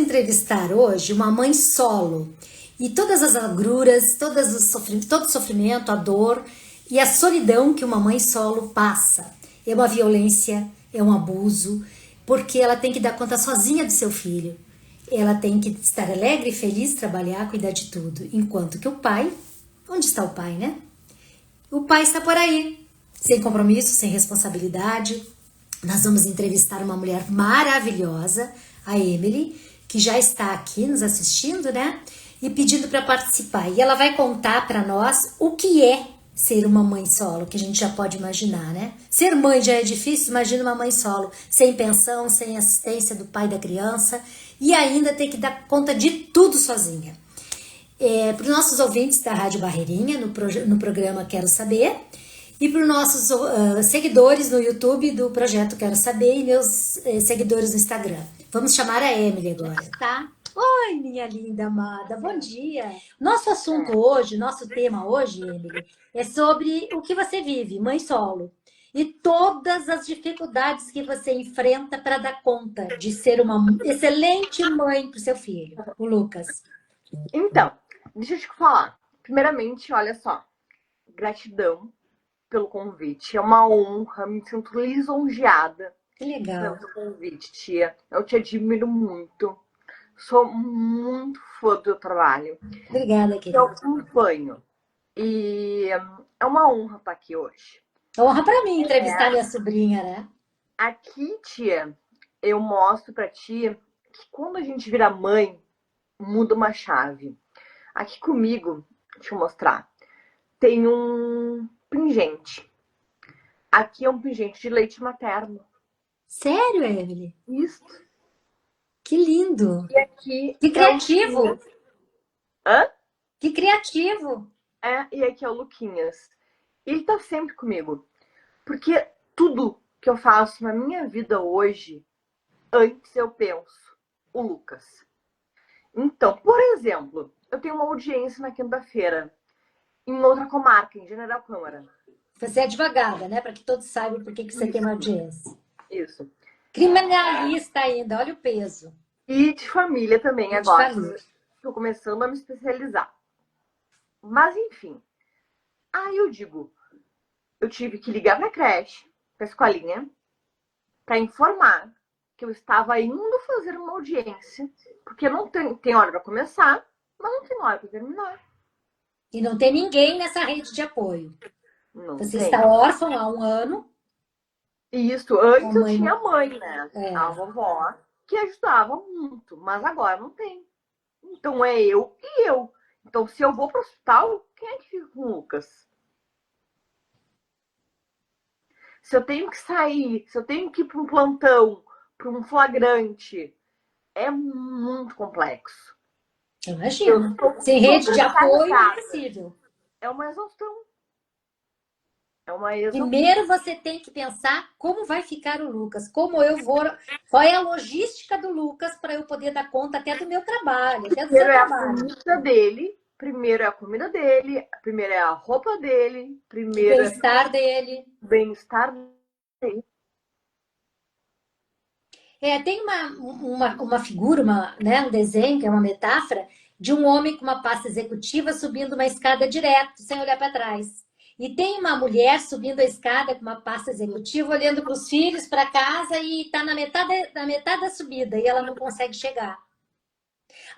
entrevistar hoje uma mãe solo e todas as agruras, todo o sofrimento, a dor e a solidão que uma mãe solo passa. É uma violência, é um abuso, porque ela tem que dar conta sozinha do seu filho. Ela tem que estar alegre, feliz, trabalhar, cuidar de tudo. Enquanto que o pai, onde está o pai, né? O pai está por aí, sem compromisso, sem responsabilidade. Nós vamos entrevistar uma mulher maravilhosa, a Emily, que já está aqui nos assistindo, né? E pedindo para participar. E ela vai contar para nós o que é ser uma mãe solo, que a gente já pode imaginar, né? Ser mãe já é difícil, imagina uma mãe solo, sem pensão, sem assistência do pai da criança e ainda ter que dar conta de tudo sozinha. Para os nossos ouvintes da Rádio Barreirinha, no programa Quero Saber, e para os nossos seguidores no YouTube do Projeto Quero Saber e meus seguidores no Instagram. Vamos chamar a Emily agora, tá? Oi, minha linda amada, bom dia. Nosso assunto hoje, nosso tema hoje, Emily, é sobre o que você vive, mãe solo. E todas as dificuldades que você enfrenta para dar conta de ser uma excelente mãe para o seu filho, o Lucas. Então, deixa eu te falar. Primeiramente, olha só. Gratidão pelo convite. É uma honra, me sinto lisonjeada Que legal. pelo convite, tia. Eu te admiro muito. Sou muito fã do teu trabalho. Obrigada, Eu querida. acompanho. E é uma honra estar aqui hoje. Honra para mim entrevistar minha sobrinha, né? Aqui, tia, eu mostro pra ti que quando a gente vira mãe, muda uma chave. Aqui comigo, deixa eu mostrar, tem um pingente. Aqui é um pingente de leite materno. Sério, Emily? Isso. Que lindo. E aqui Que é o criativo. Luquinhas. Hã? Que criativo. E aqui é o Luquinhas. Ele tá sempre comigo. Porque tudo que eu faço na minha vida hoje, antes eu penso, o Lucas. Então, por exemplo, eu tenho uma audiência na quinta-feira, em outra comarca, em General Câmara. Você é advogada, né? Para que todos saibam por que você tem uma Isso, audiência. isso. Criminalista ainda, olha o peso. E de família também E de agora. família. Estou começando a me especializar. Mas enfim. Aí eu digo, eu tive que ligar para a creche, para a escolinha, para informar que eu estava indo fazer uma audiência, porque não tem hora para começar, mas não tem hora para terminar. E não tem ninguém nessa rede de apoio. Não Você tem. está órfão há um ano. E isso, A antes eu mãe tinha não. a mãe, né? A É. vovó, que ajudava muito, mas agora não tem. Então é eu e eu. Então, se eu vou para o hospital, quem é que fica com o Lucas? Se eu tenho que sair, se eu tenho que ir para um plantão, para um flagrante, é muito complexo. Eu Imagina. estou Sem rede de apoio, é sobrecarregada. impossível. É uma exaustão. É uma exaustão. Primeiro você tem que pensar como vai ficar o Lucas, como eu vou, qual é a logística do Lucas para eu poder dar conta até do meu trabalho, até do Primeiro seu é a trabalho. comida dele, primeiro é a comida dele, primeiro é a roupa dele, O primeiro é bem-estar dele. o bem-estar dele. Tem uma figura, né, um desenho, que é uma metáfora, de um homem com uma pasta executiva subindo uma escada direto, sem olhar para trás. E tem uma mulher subindo a escada com uma pasta executiva, olhando para os filhos, para casa, e está na metade da subida, e ela não consegue chegar.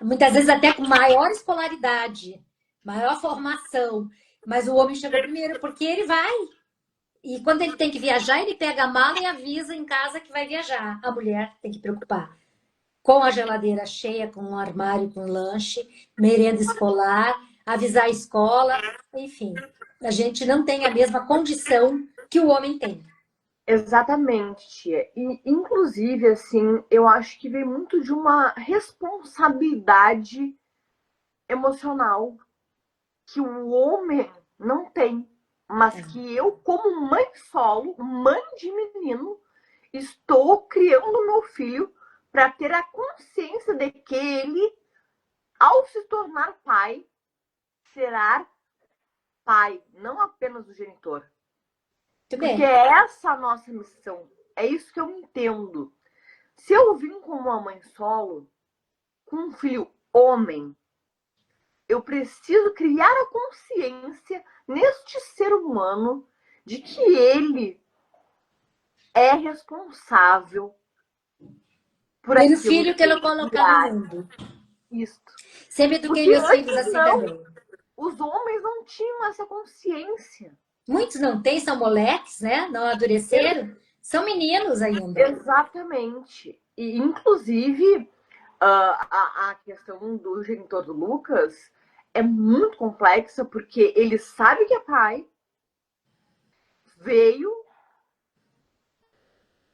Muitas vezes até com maior escolaridade, maior formação. Mas o homem chegou primeiro, porque ele vai. E quando ele tem que viajar, ele pega a mala e avisa em casa que vai viajar. A mulher tem que preocupar com a geladeira cheia, com o armário com lanche, merenda escolar, avisar a escola, enfim. A gente não tem a mesma condição que o homem tem. Exatamente, tia. E, inclusive, assim, eu acho que vem muito de uma responsabilidade emocional que o homem não tem, mas que eu, como mãe solo, mãe de menino, estou criando meu filho para ter a consciência de que ele, ao se tornar pai, será pai, não apenas o genitor. Muito Porque bem. é essa a nossa missão. É isso que eu entendo. Se eu vim como uma mãe solo, com um filho homem, eu preciso criar a consciência neste ser humano de que ele é responsável por Pelo aquilo filho que ele colocar no criar mundo. isto. Sempre eduquei Porque meus filhos antes assim não, também. os homens não tinham essa consciência. Muitos não têm, são moleques, né? Não amadureceram. São meninos ainda. Exatamente. E, inclusive, a questão do genitor do Lucas é muito complexa, porque ele sabe que é pai, veio,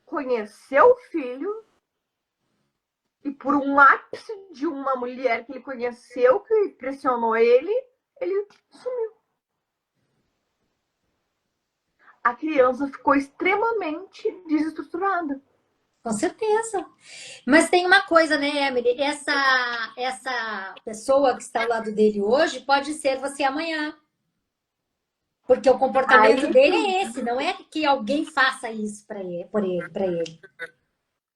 conheceu o filho, e por um ápice de uma mulher que ele conheceu, que pressionou ele sumiu. A criança ficou extremamente desestruturada. Com certeza. Mas tem uma coisa, né, Emily? Essa pessoa que está ao lado dele hoje pode ser você amanhã. Porque o comportamento Aí dele é esse, não é que alguém faça isso para ele, por ele, para ele.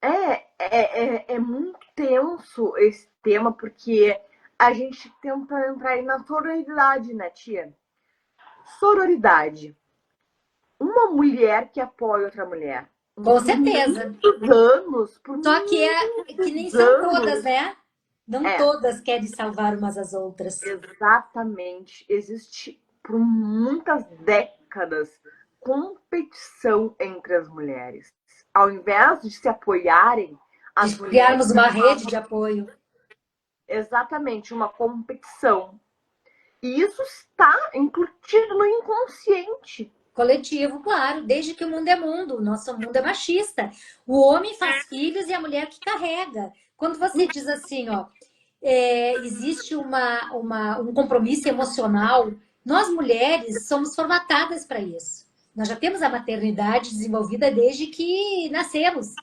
é muito tenso esse tema, porque a gente tenta entrar aí na sororidade, né, tia? Sororidade. Uma mulher que apoia outra mulher. Com Por certeza. muitos anos, por Só que nem muitos são todas, anos. né? Não É, todas querem salvar umas às outras. exatamente. Existe por muitas décadas competição entre as mulheres. Ao invés de se apoiarem, as De mulheres criarmos uma rede de apoio. exatamente uma competição. E isso está incutido no inconsciente. Coletivo, claro, desde que o mundo é mundo. O nosso mundo é machista. O homem faz filhos e a mulher que carrega. Quando você diz assim, ó, existe um compromisso emocional, nós mulheres somos formatadas para isso. Nós já temos a maternidade desenvolvida desde que nascemos.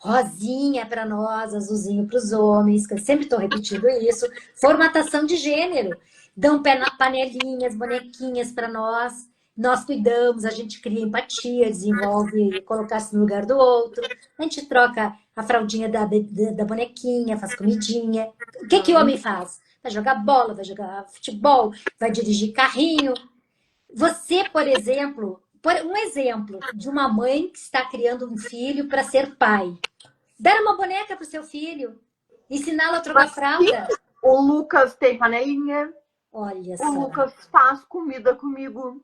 Rosinha para nós, azulzinho para os homens, que eu sempre estou repetindo isso. Formatação de gênero. Dão panelinhas, bonequinhas para nós. Nós cuidamos, a gente cria empatia, desenvolve colocar-se no lugar do outro. A gente troca a fraldinha da bonequinha, faz comidinha. O que o homem faz? Vai jogar bola, vai jogar futebol, vai dirigir carrinho. Você, por exemplo, um exemplo de uma mãe que está criando um filho para ser pai. Dar uma boneca pro seu filho. Ensiná-lo a trocar Mas sim, fralda. o Lucas tem panelinha. Olha O só. Lucas faz comida comigo.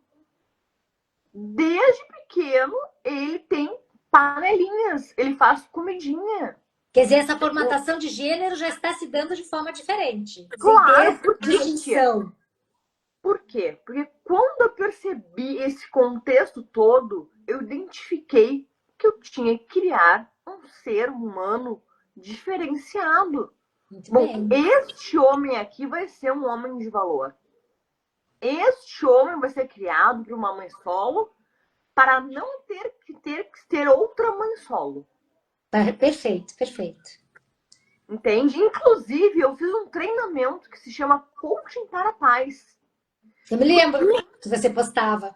Desde pequeno, ele tem panelinhas. Ele faz comidinha. Quer dizer, essa formatação de gênero já está se dando de forma diferente. Sem Claro, ter por quê, tia? distinção. Por quê? Porque quando eu percebi esse contexto todo, eu identifiquei que eu tinha que criar um ser humano diferenciado. Muito Bom, bem. este homem aqui vai ser um homem de valor. Este homem vai ser criado por uma mãe solo para não ter que ter outra mãe solo. Perfeito, perfeito. Entende? Inclusive, eu fiz um treinamento que se chama Coaching para a Paz. Eu me lembro que você postava.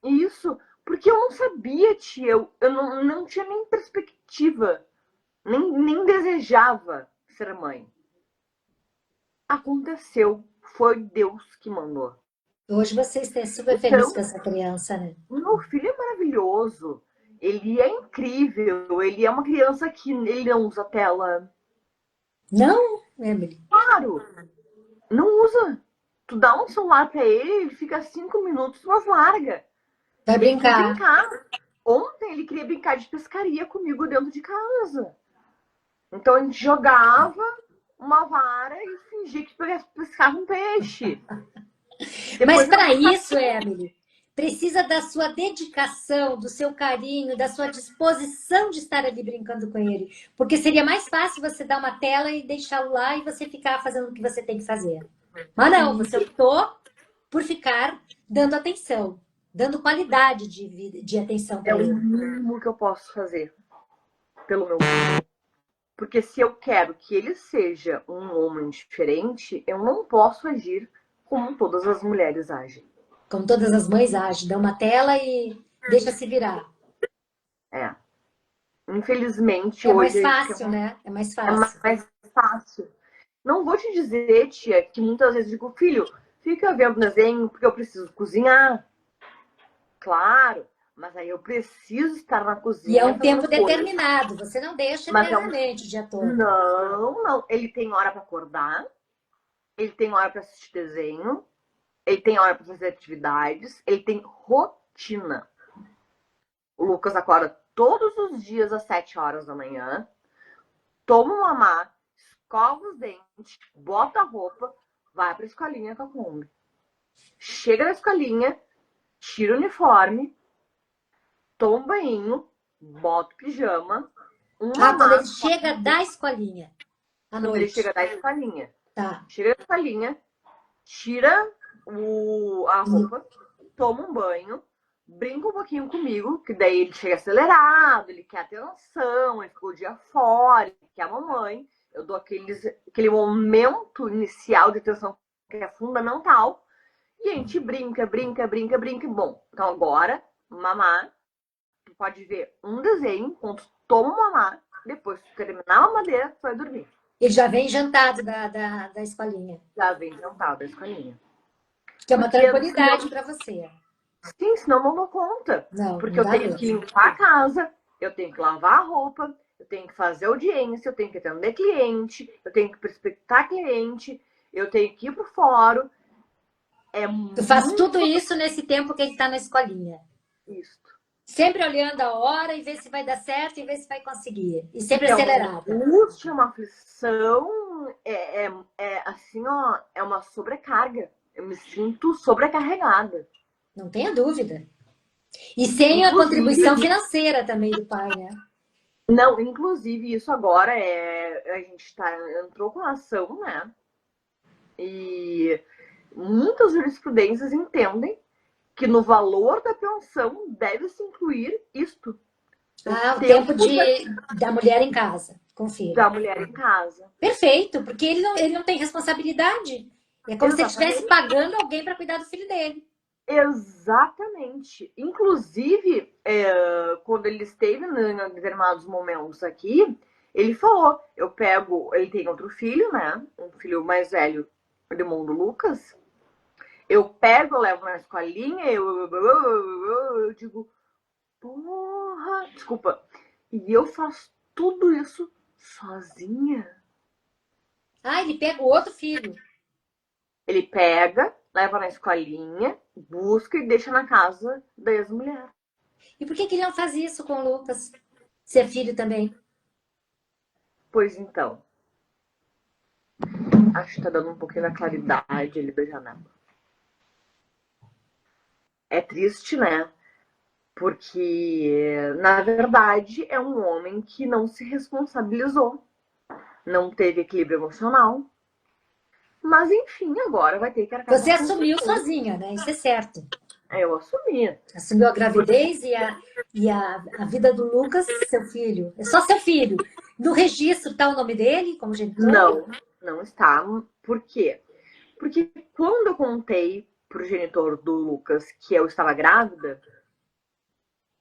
Isso, porque eu não sabia, tia, eu não tinha nem perspectiva, nem desejava ser mãe. Aconteceu, foi Deus que mandou. Hoje você está super feliz Então, com essa criança, né? meu filho é maravilhoso, ele é incrível, ele é uma criança que ele não usa tela. Não, Emily? Claro, não usa. Tu dá um celular pra ele fica 5 minutos, mas larga. Vai Ele quer brincar. brincar. Ontem ele queria brincar de pescaria comigo dentro de casa. Então a gente jogava uma vara e fingia que pescava um peixe. Mas Depois para isso, Emily, precisa da sua dedicação, do seu carinho, da sua disposição de estar ali brincando com ele. Porque seria mais fácil você dar uma tela e deixá-lo lá e você ficar fazendo o que você tem que fazer. Mas não, você optou por ficar dando atenção, dando qualidade de atenção é para o ele. mínimo que eu posso fazer pelo meu filho. Porque se eu quero que ele seja um homem diferente, eu não posso agir como todas as mulheres agem. Como todas as mães agem, dá uma tela e deixa se virar. Infelizmente, É mais hoje fácil, né? É mais é fácil. mais fácil. Não vou te dizer, tia, que muitas vezes digo, filho, fica vendo desenho porque eu preciso cozinhar. Claro, mas aí eu preciso estar na E é cozinha um tempo fazendo coisas. determinado, você não deixa Mas eternamente o dia todo. não. Ele tem hora para acordar, ele tem hora para assistir desenho, ele tem hora para fazer atividades, ele tem rotina. O Lucas acorda todos os dias às 7 horas da manhã, toma uma mamá, escova os dentes, bota a roupa, vai pra escolinha com a Kombi. Chega na escolinha, tira o uniforme, toma um banho, bota o pijama, Quando mamá. ele chega da escolinha, à Quando ele noite. chega da escolinha. Tá. Chega da escolinha, tira a roupa, toma um banho, brinca um pouquinho comigo, que daí ele chega acelerado, ele quer atenção, ele ficou o dia fora, ele quer a mamãe. Eu dou aquele momento inicial de atenção que é fundamental. E a gente brinca. Bom, então agora, mamar, tu pode ver um desenho, quando tu toma mamar, depois tu terminar a mamadeira, tu vai dormir. Ele já vem jantado da escolinha. Já vem jantado da escolinha. Que é uma Porque tranquilidade para você. sim, senão não dou conta. Não, Porque não eu dá tenho que mesmo. limpar a casa, eu tenho que lavar a roupa, eu tenho que fazer audiência, eu tenho que atender cliente, eu tenho que prospectar cliente, eu tenho que ir pro fórum. É Tu faz tudo muito isso nesse tempo que ele está na escolinha. isso. Sempre olhando a hora e ver se vai dar certo e ver se vai conseguir. E sempre É uma acelerada. angústia, uma aflição, assim, ó, é uma sobrecarga. Eu me sinto sobrecarregada. Não tenha dúvida. E sem a contribuição Inclusive, financeira também do pai, né? não, inclusive isso agora a gente entrou com ação, né? E muitas jurisprudências entendem que no valor da pensão deve-se incluir isto. O tempo da mulher em casa, com o Da filho. mulher em casa. Perfeito, porque ele não tem responsabilidade. É como se ele estivesse Exatamente. pagando alguém para cuidar do filho dele. Exatamente. Inclusive, quando ele esteve em determinados momentos aqui, ele falou: eu pego. Ele tem outro filho, né? Um filho mais velho, do irmão do Lucas. Eu pego, eu levo na escolinha, eu digo, porra, desculpa. E eu faço tudo isso sozinha. Ele pega o outro filho. Ele pega, leva na escolinha, busca e deixa na casa da ex-mulher. E por que ele não faz isso com o Lucas? Ser filho também. Pois então, acho que tá dando um pouquinho da claridade ali da janela. É triste, né? Porque, na verdade, é um homem que não se responsabilizou, não teve equilíbrio emocional. Mas, enfim, agora vai ter que arcar com Você as assumiu consequências. sozinha, né? Isso é certo. Eu assumi. Assumiu a gravidez e a vida do Lucas, seu filho. É só seu filho. No registro está o nome dele como genitor? Não está. Por quê? Porque quando eu contei pro genitor do Lucas que eu estava grávida,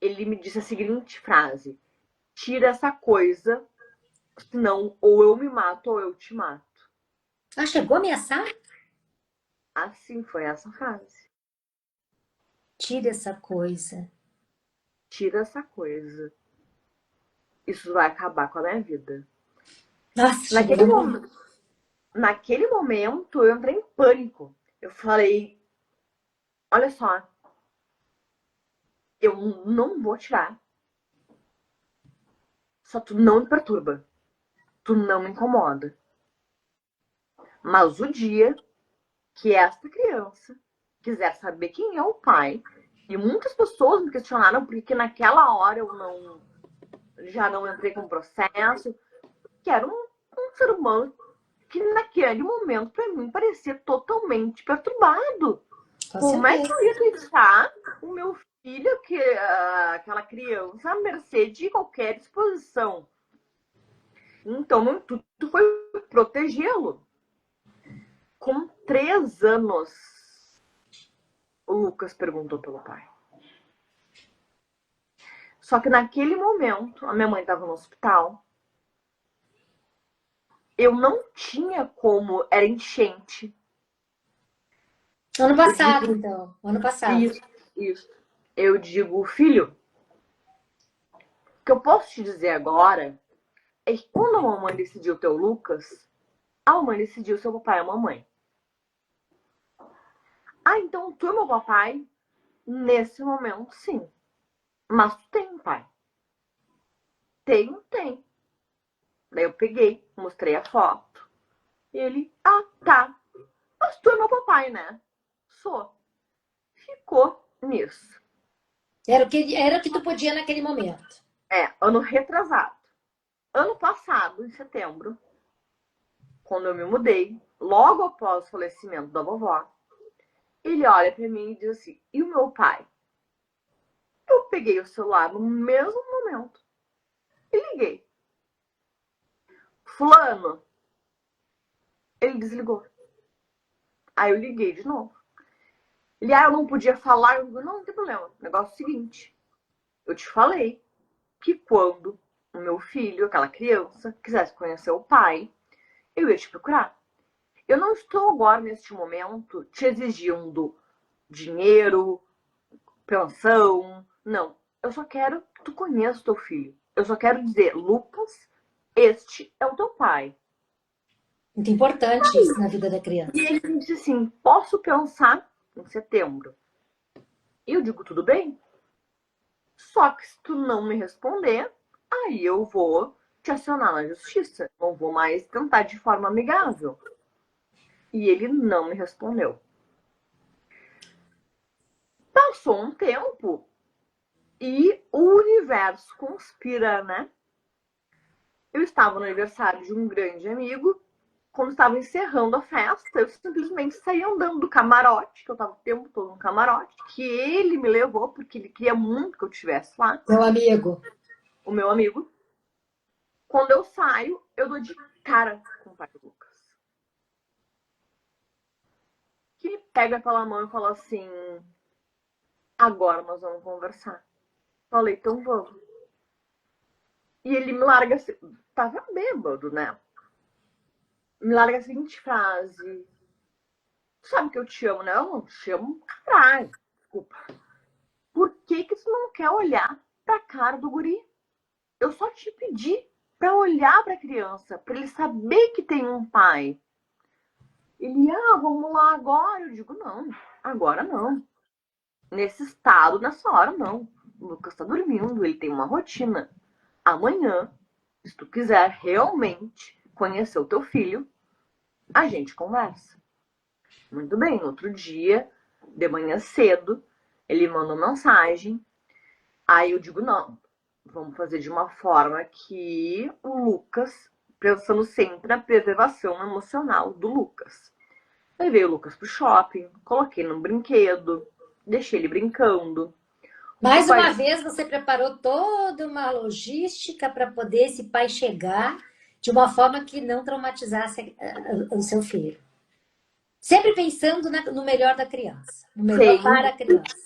ele me disse a seguinte frase: tira essa coisa, senão ou eu me mato ou eu te mato. Chegou a ameaçar? Assim foi essa frase. Tira essa coisa. Tira essa coisa. Isso vai acabar com a minha vida. Nossa, Naquele momento, eu entrei em pânico. Eu falei, olha só, eu não vou tirar. Só tu não me perturba. Tu não me incomoda. Mas o dia que esta criança quiser saber quem é o pai, e muitas pessoas me questionaram porque naquela hora eu já não entrei com processo, que era um ser humano que naquele momento para mim parecia totalmente perturbado. Como é que eu ia deixar o meu filho, aquela criança, à mercê de qualquer disposição? Então, meu intuito foi protegê-lo. Com 3 anos, o Lucas perguntou pelo pai. Só que naquele momento, a minha mãe estava no hospital. eu não tinha como, era enchente. Ano Eu passado, digo, então. Ano passado. isso. Eu digo, filho, o que eu posso te dizer agora é que quando a mamãe decidiu ter o Lucas, a mamãe decidiu ser o papai e a mamãe. Ah, então tu é meu papai? Nesse momento, sim. Mas tu tem um pai? Tenho, tem. Daí eu peguei, mostrei a foto. E ele, ah, tá. Mas tu é meu papai, né? Sou. Ficou nisso. Era o que tu podia naquele momento. Ano retrasado. Ano passado, em setembro, quando eu me mudei, logo após o falecimento da vovó, ele olha pra mim e diz assim, e o meu pai? Eu peguei o celular no mesmo momento e liguei. Fulano. Ele desligou. Aí eu liguei de novo. Ele, eu não podia falar. Eu digo, não tem problema. O negócio é o seguinte. Eu te falei que quando o meu filho, aquela criança, quisesse conhecer o pai, eu ia te procurar. Eu não estou agora, neste momento, te exigindo dinheiro, pensão. Não. Eu só quero que tu conheça o teu filho. Eu só quero dizer, Lucas, este é o teu pai. Muito importante isso na vida da E criança. ele disse assim, posso pensar em setembro? E eu digo, tudo bem. Só que se tu não me responder, aí eu vou te acionar na justiça. Não vou mais tentar de forma amigável. E ele não me respondeu. Passou um tempo e o universo conspira, né? Eu estava no aniversário de um grande amigo. Quando estava encerrando a festa, eu simplesmente saí andando do camarote, que eu estava o tempo todo no camarote, que ele me levou, porque ele queria muito que eu estivesse lá, Meu amigo. o meu amigo. Quando eu saio, eu dou de cara com o pai do Lucas. Que ele pega pela mão e fala assim: agora nós vamos conversar. Falei, então vamos. E ele me larga assim, tava bêbado, né? Me larga a seguinte frase: tu sabe que eu te amo, né? Eu não te amo, caralho. Desculpa. Por que que tu não quer olhar pra cara do guri? Eu só te pedi pra olhar pra criança, pra ele saber que tem um pai. Ele, vamos lá agora. Eu digo, não, agora não. Nesse estado, nessa hora, não. O Lucas tá dormindo, ele tem uma rotina. Amanhã, se tu quiser realmente conhecer o teu filho, a gente conversa. Muito bem, no outro dia, de manhã cedo, ele manda uma mensagem. Aí eu digo, não, vamos fazer de uma forma que o Lucas, pensando sempre na preservação emocional do Lucas. Levei o Lucas pro shopping, coloquei num brinquedo, deixei ele brincando. O Mais papai uma vez, você preparou toda uma logística para poder esse pai chegar de uma forma que não traumatizasse o seu filho. Sempre pensando no melhor da criança, no melhor para sempre, a criança.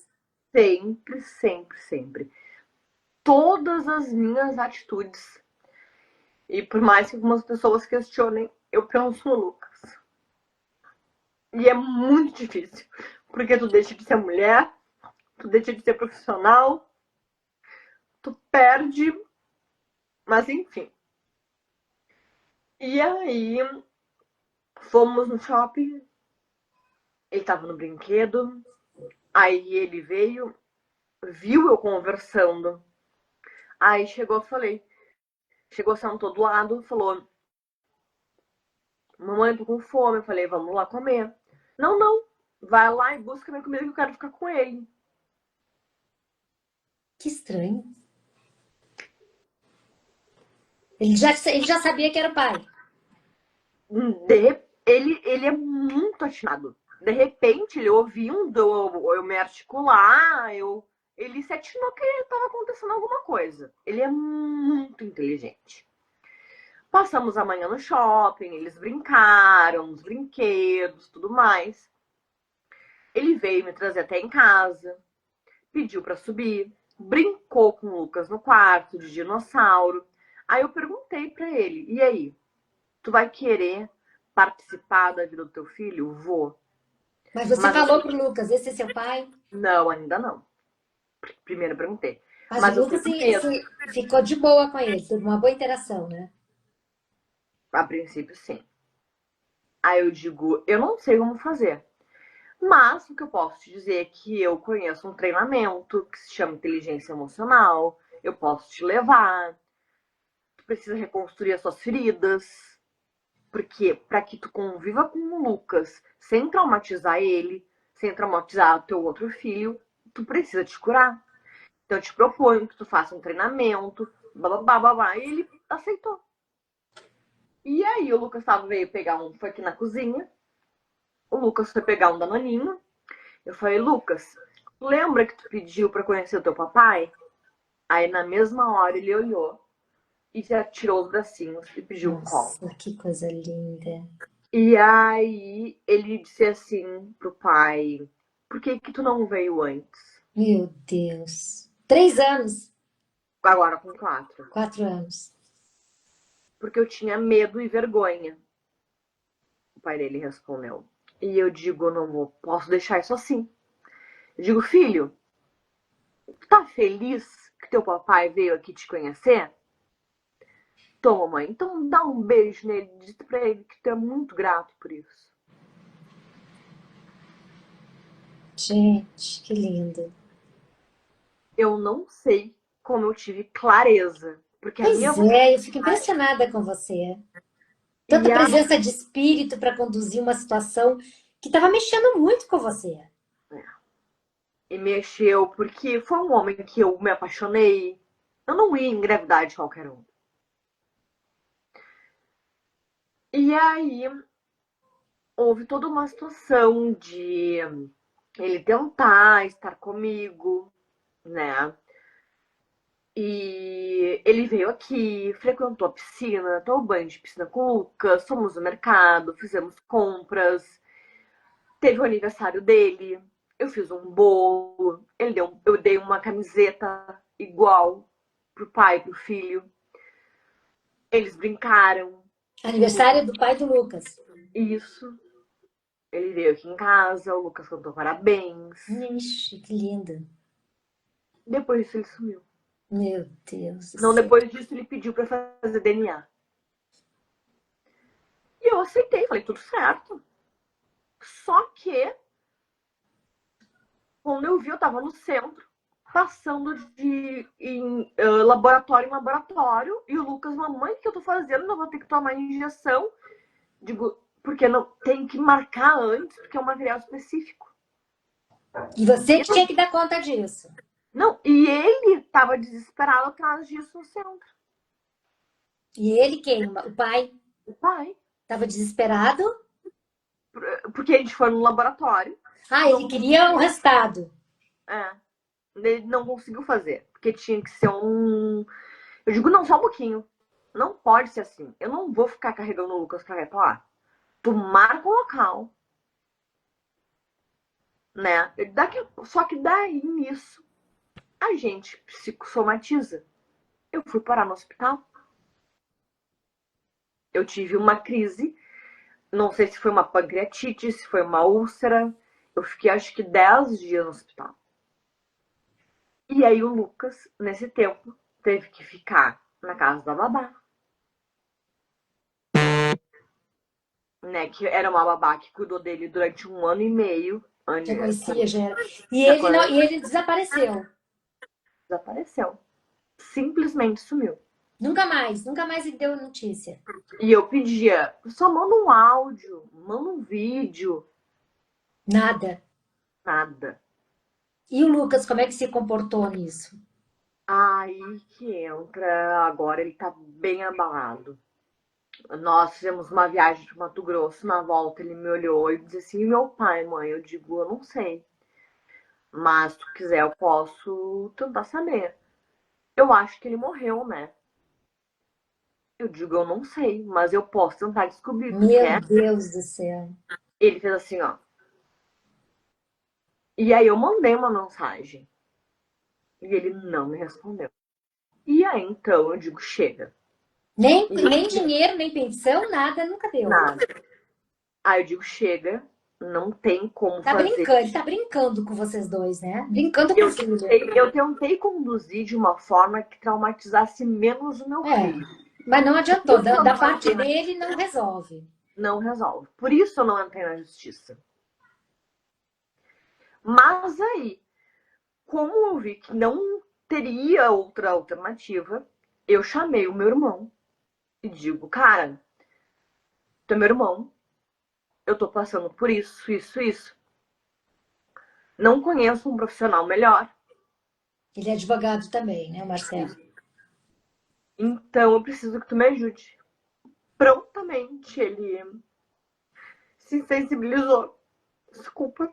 sempre, sempre, sempre. Todas as minhas atitudes. E por mais que algumas pessoas questionem, eu penso no Lucas. E é muito difícil. Porque tu deixa de ser mulher, tu deixa de ser profissional, tu perde. Mas enfim. E aí, fomos no shopping. Ele tava no brinquedo. Aí ele veio, viu eu conversando. Aí chegou, sentou do lado, falou: mamãe, tô com fome. Eu falei: vamos lá comer. Não, não, vai lá e busca minha comida que eu quero ficar com ele. Que estranho. Ele já sabia que era o pai. Ele é muito atinado. De repente, ele ouvindo eu me articular, ele se atinou que estava acontecendo alguma coisa. Ele é muito inteligente. Passamos a manhã no shopping, eles brincaram, nos brinquedos, tudo mais. Ele veio me trazer até em casa, pediu para subir, brincou com o Lucas no quarto de dinossauro. Aí eu perguntei para ele: e aí? tu vai querer participar da vida do teu filho? Vou. Mas você Mas falou pro Lucas, esse é seu pai? não, ainda não. Primeiro eu perguntei. Mas o Mas eu Lucas tenho medo. ficou de boa com ele, teve uma boa interação, né? A princípio, sim. Aí eu digo, eu não sei como fazer. Mas o que eu posso te dizer é que eu conheço um treinamento que se chama inteligência emocional. Eu posso te levar. Tu precisa reconstruir as suas feridas. Porque para que tu conviva com o Lucas sem traumatizar ele, sem traumatizar o teu outro filho, tu precisa te curar. Então eu te proponho que tu faça um treinamento, blá, blá, blá, blá. E ele aceitou. E aí o Lucas veio pegar foi aqui na cozinha. O Lucas foi pegar um danoninho. Eu falei, Lucas, lembra que tu pediu para conhecer o teu papai? Aí na mesma hora ele olhou e já tirou os bracinhos e pediu um colo. Nossa, que coisa linda. E aí ele disse assim pro pai, por que que tu não veio antes? Meu Deus. 3 anos, Agora com 4. 4 anos. Porque eu tinha medo e vergonha. O pai dele respondeu. E eu digo, não vou, posso deixar isso assim. Eu digo, filho, tu tá feliz que teu papai veio aqui te conhecer? Toma, mãe. Então dá um beijo nele, diz pra ele que tu é muito grato por isso. Gente, que lindo. Eu não sei como eu tive clareza, porque a minha Pois é, eu fico impressionada com você. Tanta e a presença de espírito para conduzir uma situação que estava mexendo muito com você. e mexeu porque foi um homem que eu me apaixonei. Eu não ia engravidar de qualquer um. E aí houve toda uma situação de ele tentar estar comigo, né? E ele veio aqui, frequentou a piscina, tomou banho de piscina com o Lucas, fomos no mercado, fizemos compras, teve o aniversário dele, eu fiz um bolo, eu dei uma camiseta igual pro pai e pro filho. Eles brincaram. O Lucas, Aniversário do pai do Lucas. isso. Ele veio aqui em casa, o Lucas cantou parabéns. Ixi, que lindo. Depois disso ele sumiu. Meu Deus do Não, céu. depois disso ele pediu pra fazer DNA. E eu aceitei, falei, tudo certo. Só que, quando eu vi, eu tava no centro, passando laboratório em laboratório, e o Lucas, mamãe, o que eu tô fazendo? Não vou ter que tomar injeção. Digo, porque não tem que marcar antes, porque é um material específico. E você E que tinha que dar conta disso. não, e ele tava desesperado atrás disso no centro. E ele quem? O pai O pai. estava desesperado. Porque a gente foi no laboratório. Ah, ele Não, queria o resultado. é, ele não conseguiu fazer. Porque tinha que ser um. Eu digo, não, só um pouquinho. Não pode ser assim. Eu não vou ficar carregando o Lucas pra lá. Tu marca o local, né? Só que daí nisso a gente psicossomatiza. Eu fui parar no hospital. Eu tive uma crise. Não sei se foi uma pancreatite, se foi uma úlcera. Eu fiquei acho que 10 dias no hospital. E aí o Lucas, nesse tempo, teve que ficar na casa da babá. Né, que era uma babá que cuidou dele durante 1 ano e meio. Já Sabe, conhecia, já era. E já ele não, e ele desapareceu. desapareceu. Simplesmente sumiu. Nunca mais ele deu notícia. E eu pedia, só manda um áudio, manda um vídeo, Nada. nada. E o Lucas, como é que se comportou nisso? Aí que entra, agora ele tá bem abalado. Nós fizemos uma viagem de Mato Grosso, na volta ele me olhou e disse assim, e meu pai, mãe? Eu digo, eu não sei. Mas se tu quiser, eu posso tentar saber. Eu acho que ele morreu, né? Eu digo, eu não sei, mas eu posso tentar descobrir. Tu Meu quer? Deus do céu. Ele fez assim, ó. E aí eu mandei uma mensagem. E ele não me respondeu. E aí então eu digo, chega. Nem dinheiro, nem pensão, nada, nunca deu. Nada. Aí eu digo, chega, não tem como Tá fazer. brincando, ele tá brincando com vocês dois, né? Brincando com Eu o filho. tentei conduzir de uma forma que traumatizasse menos o meu filho. Mas não Por adiantou. isso eu Da não parte entrei na dele, não resolve. Não resolve. Por isso eu não entrei na justiça. Mas aí, como eu vi que não teria outra alternativa, eu chamei o meu irmão e digo, cara, tu é meu irmão, eu tô passando por isso, isso, isso. Não conheço um profissional melhor. Ele é advogado também, né, o Marcelo? Então eu preciso que tu me ajude. Prontamente ele se sensibilizou. Desculpa.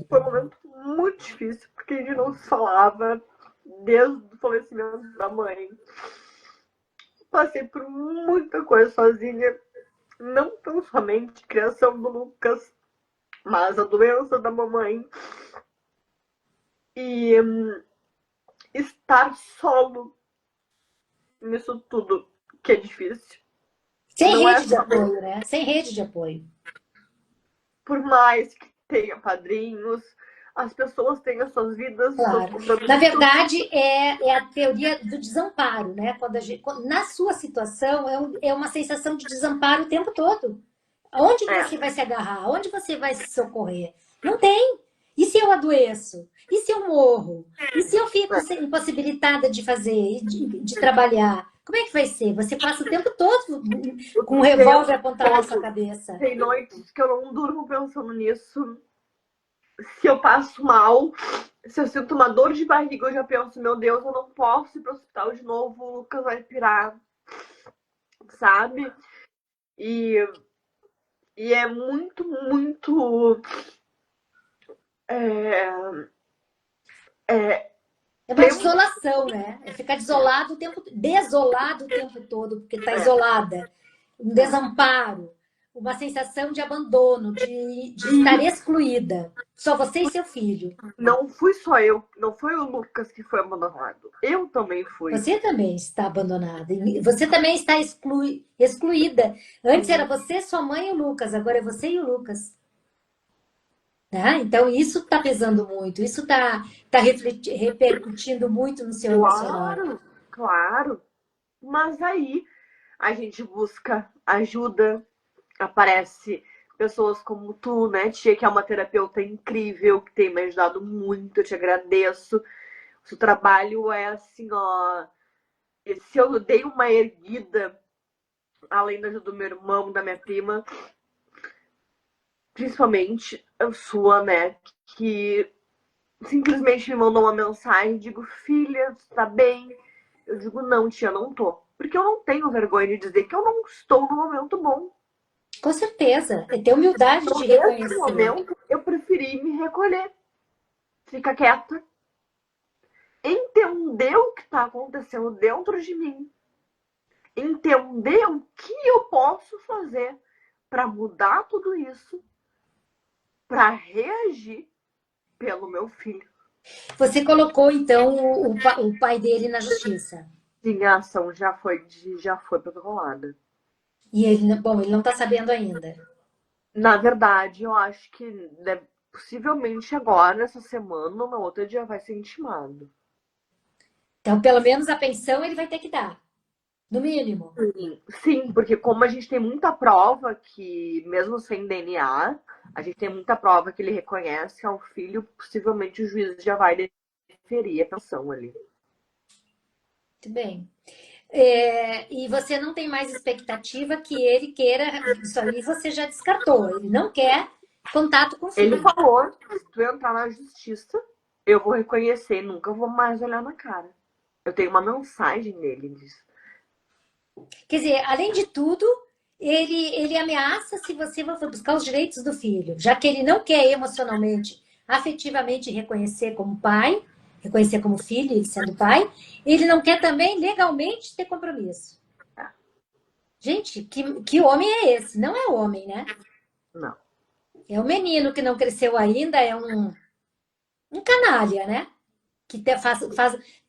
Foi um momento muito difícil, porque a gente não se falava desde o falecimento da mãe. Passei por muita coisa sozinha. Não tão somente a criação do Lucas, mas a doença da mamãe. E estar solo nisso tudo, que é difícil. Sem Não é rede de só. apoio, né? Sem rede de apoio. Por mais que tenha padrinhos, as pessoas têm as suas vidas, os seus Claro. compromissos. Na verdade, é a teoria do desamparo, né? Na sua situação, é uma sensação de desamparo o tempo todo. Onde que você vai se agarrar? Onde você vai se socorrer? Não tem. E se eu adoeço? E se eu morro? E se eu fico impossibilitada de fazer, de trabalhar? Como é que vai ser? Você passa o tempo todo com um revólver apontado na sua cabeça. Tem noites que eu não durmo pensando nisso. Se eu passo mal, se eu sinto uma dor de barriga, eu já penso, meu Deus, eu não posso ir pro hospital de novo, o Lucas vai pirar, sabe? E é muito, muito. É uma desolação, né? É ficar desolado o tempo todo, porque está isolada. Um desamparo, uma sensação de abandono, de estar excluída. Só você e seu filho. Não fui só eu, não foi o Lucas que foi abandonado. Eu também fui. Você também está abandonada. Você também está excluída. Antes era você, sua mãe e o Lucas. Agora é você e o Lucas. Né? Então, isso está pesando muito. Isso está repercutindo muito no seu emocional. Claro, claro. Mas aí a gente busca ajuda, aparece pessoas como tu, né, Tia, que é uma terapeuta incrível, que tem me ajudado muito, eu te agradeço. O seu trabalho é assim, ó. Se eu dei uma erguida, além da ajuda do meu irmão, da minha prima, principalmente a sua, né, que simplesmente me mandou uma mensagem, digo, filha, tu tá bem? Eu digo, não, tia, não tô. Porque eu não tenho vergonha de dizer que eu não estou no momento bom. Com certeza. É ter humildade de Nesse reconhecer. momento, eu preferi me recolher. Fica quieta. Entender o que está acontecendo dentro de mim. Entender o que eu posso fazer para mudar tudo isso, para reagir pelo meu filho. Você colocou, então, o pai dele na justiça. Sim, a ação já foi protocolada. E ele, bom, ele não está sabendo ainda. Na verdade, eu acho que possivelmente agora, essa semana, ou na outra dia vai ser intimado. Então, pelo menos a pensão ele vai ter que dar. No mínimo. Sim, porque como a gente tem muita prova que, mesmo sem DNA, a gente tem muita prova que ele reconhece ao filho, possivelmente o juiz já vai deferir a pensão ali. Muito bem. E você não tem mais expectativa que ele queira. Isso aí você já descartou. Ele não quer contato com o filho. Ele falou: se tu entrar na justiça, eu vou reconhecer, nunca vou mais olhar na cara. Eu tenho uma mensagem dele disso. Quer dizer, além de tudo, ele ameaça se você for buscar os direitos do filho, já que ele não quer emocionalmente, afetivamente reconhecer como pai, reconhecer como filho, ele sendo pai, ele não quer também legalmente ter compromisso. Gente, que homem é esse? Não é homem, né? Não. É um menino que não cresceu ainda, é um canalha, né? Que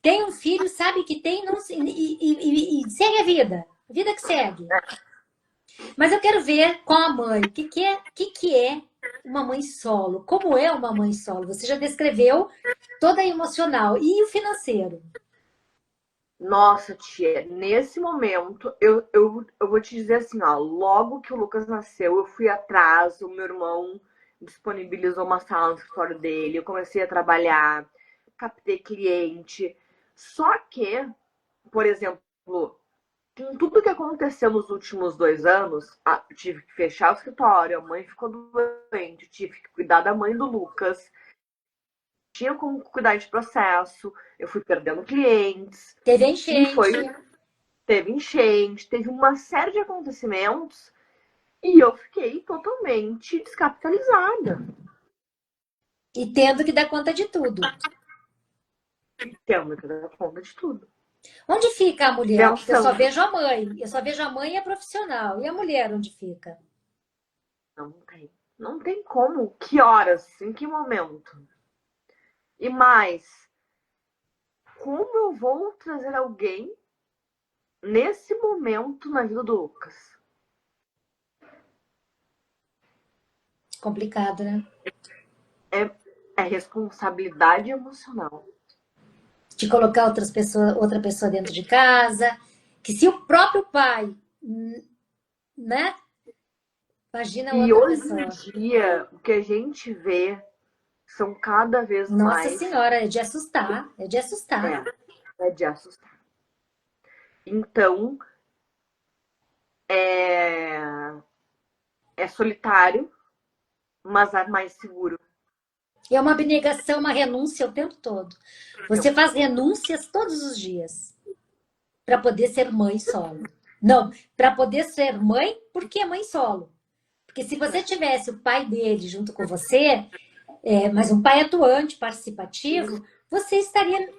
tem um filho, sabe que tem, não, e segue a a vida que segue. Mas eu quero ver com a mãe, o que é uma mãe solo? Como é uma mãe solo? Você já descreveu toda a emocional. E o financeiro? Nossa, tia, nesse momento, eu vou te dizer assim, ó, logo que o Lucas nasceu, eu fui atrás, o meu irmão disponibilizou uma sala no escritório dele, eu comecei a trabalhar, captei cliente. Só que, por exemplo, com tudo que aconteceu nos últimos 2 anos, eu tive que fechar o escritório, a mãe ficou doente, eu tive que cuidar da mãe do Lucas, tinha como cuidar de processo, eu fui perdendo clientes, Teve e enchente. teve enchente, teve uma série de acontecimentos e eu fiquei totalmente descapitalizada. E tendo que dar conta de tudo. Tendo que dar conta de tudo. Onde fica a mulher? Porque eu só Pensando, vejo a mãe. Eu só vejo a mãe e a profissional. E a mulher onde fica? não tem. Não tem como. Que horas? Em que momento? E mais, como eu vou trazer alguém nesse momento na vida do Lucas? Complicado, né? É responsabilidade emocional. De colocar outra pessoa dentro de casa. Que se o próprio pai, né? Imagina E outra hoje em pessoa. dia, o que a gente vê são cada vez Nossa mais. Senhora, é de assustar. É de assustar. É de assustar. Então, é, é solitário, mas é mais seguro. É uma abnegação, uma renúncia o tempo todo. Você faz renúncias todos os dias para poder ser mãe solo. Não, para poder ser mãe, porque é mãe solo. Porque se você tivesse o pai dele junto com você, mas um pai atuante, participativo, você estaria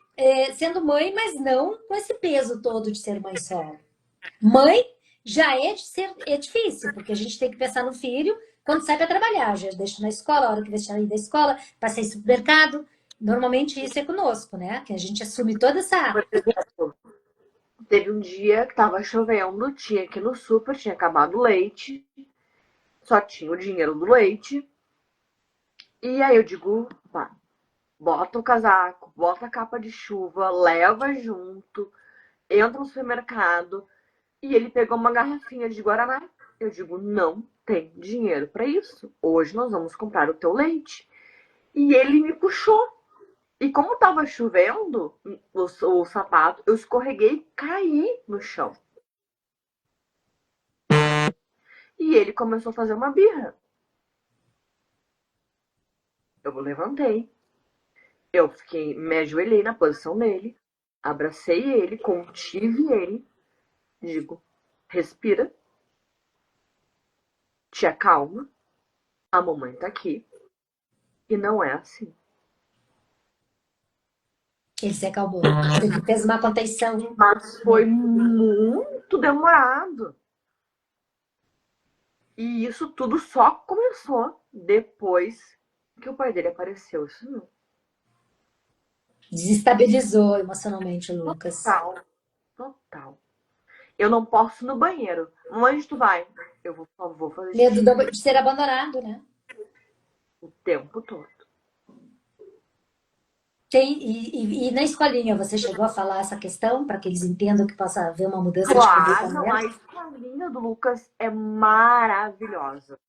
sendo mãe, mas não com esse peso todo de ser mãe solo. Mãe já é difícil, porque a gente tem que pensar no filho quando sai para trabalhar. Já deixa na escola, a hora que deixa ir da escola, passei no supermercado. Normalmente isso é conosco, né? Que a gente assume toda essa. Por exemplo, teve um dia que tava chovendo, tinha aqui no super, tinha acabado o leite, só tinha o dinheiro do leite. E aí eu digo, pá, bota o casaco, bota a capa de chuva, leva junto, entra no supermercado. E ele pegou uma garrafinha de Guaraná. Eu digo, não tem dinheiro para isso. Hoje nós vamos comprar o teu leite. E ele me puxou. E como tava chovendo, o sapato, eu escorreguei e caí no chão. E ele começou a fazer uma birra. Eu levantei. Eu fiquei, me ajoelhei na posição dele. Abracei ele, contive ele. Digo, respira. Te acalma. A mamãe tá aqui. E não é assim. Ele se acalmou. Ele fez uma contenção. Mas foi muito demorado. E isso tudo só começou depois que o pai dele apareceu. Isso não. Desestabilizou emocionalmente o Lucas. Total, total. Eu não posso ir no banheiro. Onde tu vai? Eu vou fazer Medo xixi de ser abandonado, né? o tempo todo. E na escolinha, você chegou a falar essa questão para que eles entendam que possa haver uma mudança de Claro, não, a comportamento? escolinha do Lucas é maravilhosa. É a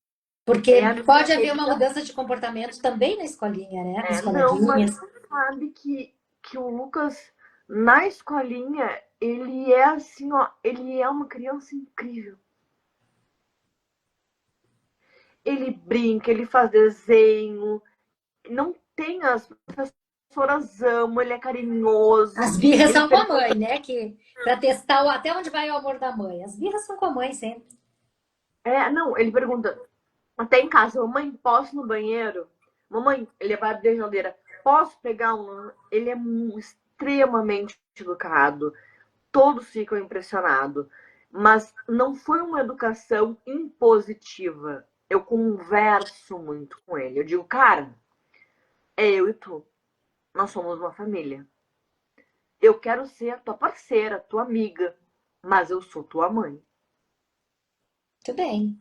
Porque minha pode haver rede uma de mudança de comportamento também na escolinha, né? Com os Não, mas coleguinhas. tu sabe que o Lucas, na escolinha, ele é assim, ó, ele é uma criança incrível. Ele brinca, ele faz desenho, não tem as professoras amam, ele é carinhoso, As birras ele são com a pergunta, mãe, né? Que para testar até onde vai o amor da mãe. As birras são com a mãe sempre. não, ele pergunta, até em casa, mamãe, posso ir no banheiro? Mamãe, ele vai abrir a geladeira, posso pegar um? Ele é extremamente educado. Todos ficam impressionados. Mas não foi uma educação impositiva. Eu converso muito com ele. Eu digo, cara, é eu e tu. Nós somos uma família. Eu quero ser a tua parceira, tua amiga. mas eu sou tua mãe. Muito bem.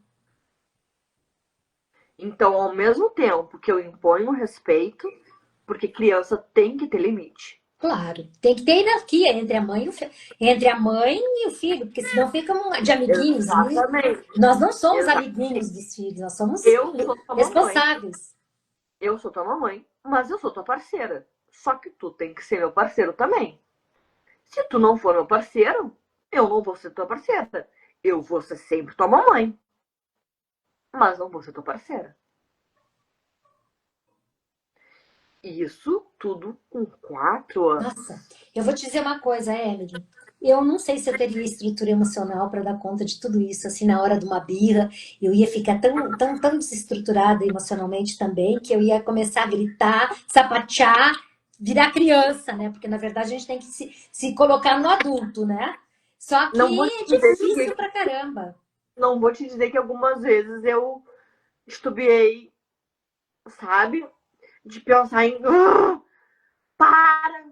Então, ao mesmo tempo que eu imponho respeito, porque criança tem que ter limite. Claro, tem que ter hierarquia entre a mãe e o filho, entre a mãe e o filho, porque senão fica de amiguinhos. E Exatamente. nós não somos amiguinhos Exatamente. dos filhos, nós somos Eu sou tua mamãe, responsáveis. eu sou tua mamãe, mas eu sou tua parceira. Só que tu tem que ser meu parceiro também. Se tu não for meu parceiro, eu não vou ser tua parceira. Eu vou ser sempre tua mamãe, mas não vou ser tua parceira. Isso tudo com 4 anos. Nossa, eu vou te dizer uma coisa, Emily. Eu não sei se eu teria estrutura emocional para dar conta de tudo isso, assim, na hora de uma birra, eu ia ficar tão desestruturada emocionalmente também, que eu ia começar a gritar, sapatear, virar criança, né? Porque, na verdade, a gente tem que se colocar no adulto, né? Só Não que vou te é dizer difícil que, pra caramba. não vou te dizer que algumas vezes eu estubiei, sabe? De pensar em para!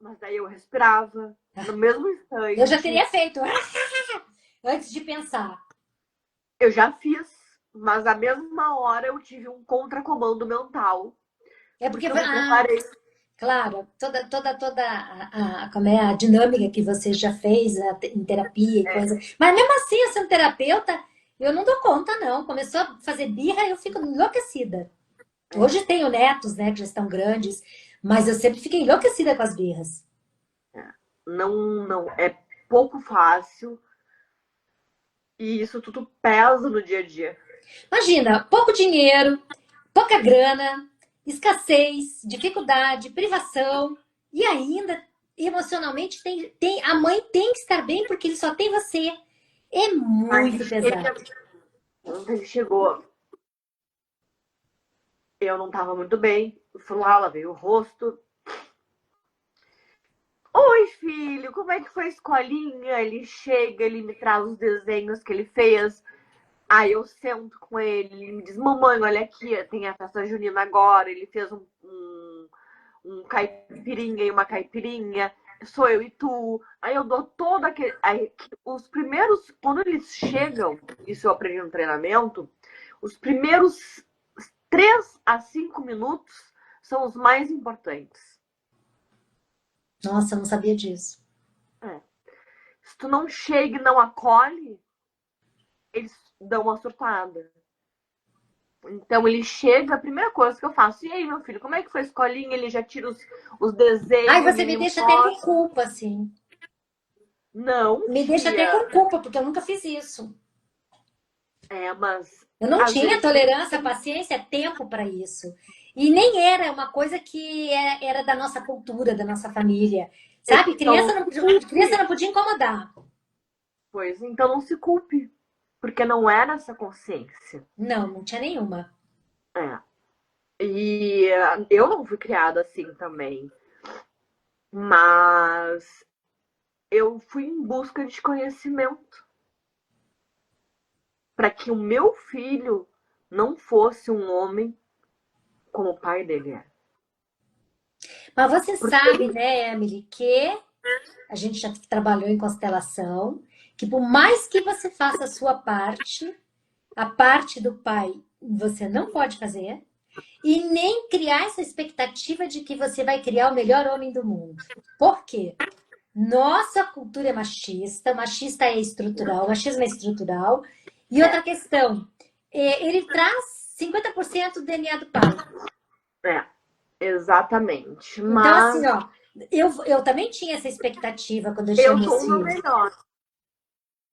Mas daí eu respirava no mesmo Eu já instante. teria feito antes de pensar. Eu já fiz, mas na mesma hora eu tive um contracomando mental, É porque, porque eu me preparei. claro, toda como é a dinâmica que você já fez em terapia e coisa. Mas mesmo assim, eu sendo terapeuta, eu não dou conta, não. Começou a fazer birra, eu fico enlouquecida. É, Hoje tenho netos, né, que já estão grandes, mas eu sempre fiquei enlouquecida com as birras. não é pouco fácil e isso tudo pesa no dia a dia. Imagina, pouco dinheiro, pouca grana, escassez, dificuldade, privação, e ainda emocionalmente a mãe tem que estar bem porque ele só tem você. É Aí muito chega, pesado. ontem ele chegou, eu não tava muito bem, fui lá, lavei o rosto. Oi, filho, como é que foi a escolinha? Ele chega, ele me traz os desenhos que ele fez. Aí eu sento com ele, ele me diz, mamãe, olha aqui, tem a festa junina agora, ele fez um caipirinha e uma caipirinha, sou eu e tu. Aí eu dou todo aquele. Aí, os primeiros, quando eles chegam, isso eu aprendi no treinamento, os primeiros 3 a 5 minutos são os mais importantes. Nossa, eu não sabia disso. É. Se tu não chega e não acolhe, eles dão uma surtada. Então ele chega, a primeira coisa que eu faço, e aí, meu filho, como é que foi a escolinha? Ele já tira os Ai, desenhos você e me me deixa até com mostra. culpa, assim. Não, Me deixa até tia. com culpa, porque eu nunca fiz isso. É, mas Eu não às tinha vezes tolerância, paciência, tempo para isso. E nem era uma coisa que era da nossa cultura, da nossa família. Sabe? então não se Criança culpe. não podia incomodar. Pois então não se culpe, porque não era essa consciência. Não, não tinha nenhuma. É. E eu não fui criada assim também, mas eu fui em busca de conhecimento para que o meu filho não fosse um homem como o pai dele é. Mas você Porque sabe, né, Emily, que a gente já trabalhou em constelação, que por mais que você faça a sua parte, a parte do pai você não pode fazer, e nem criar essa expectativa de que você vai criar o melhor homem do mundo. Por quê? Nossa cultura é machista, machista é estrutural, machismo é estrutural. E outra questão, ele traz 50% do DNA do pai. é, exatamente. Então, assim, Mas ó, eu também tinha essa expectativa quando eu tinha eu meus dou o meu filhos. melhor.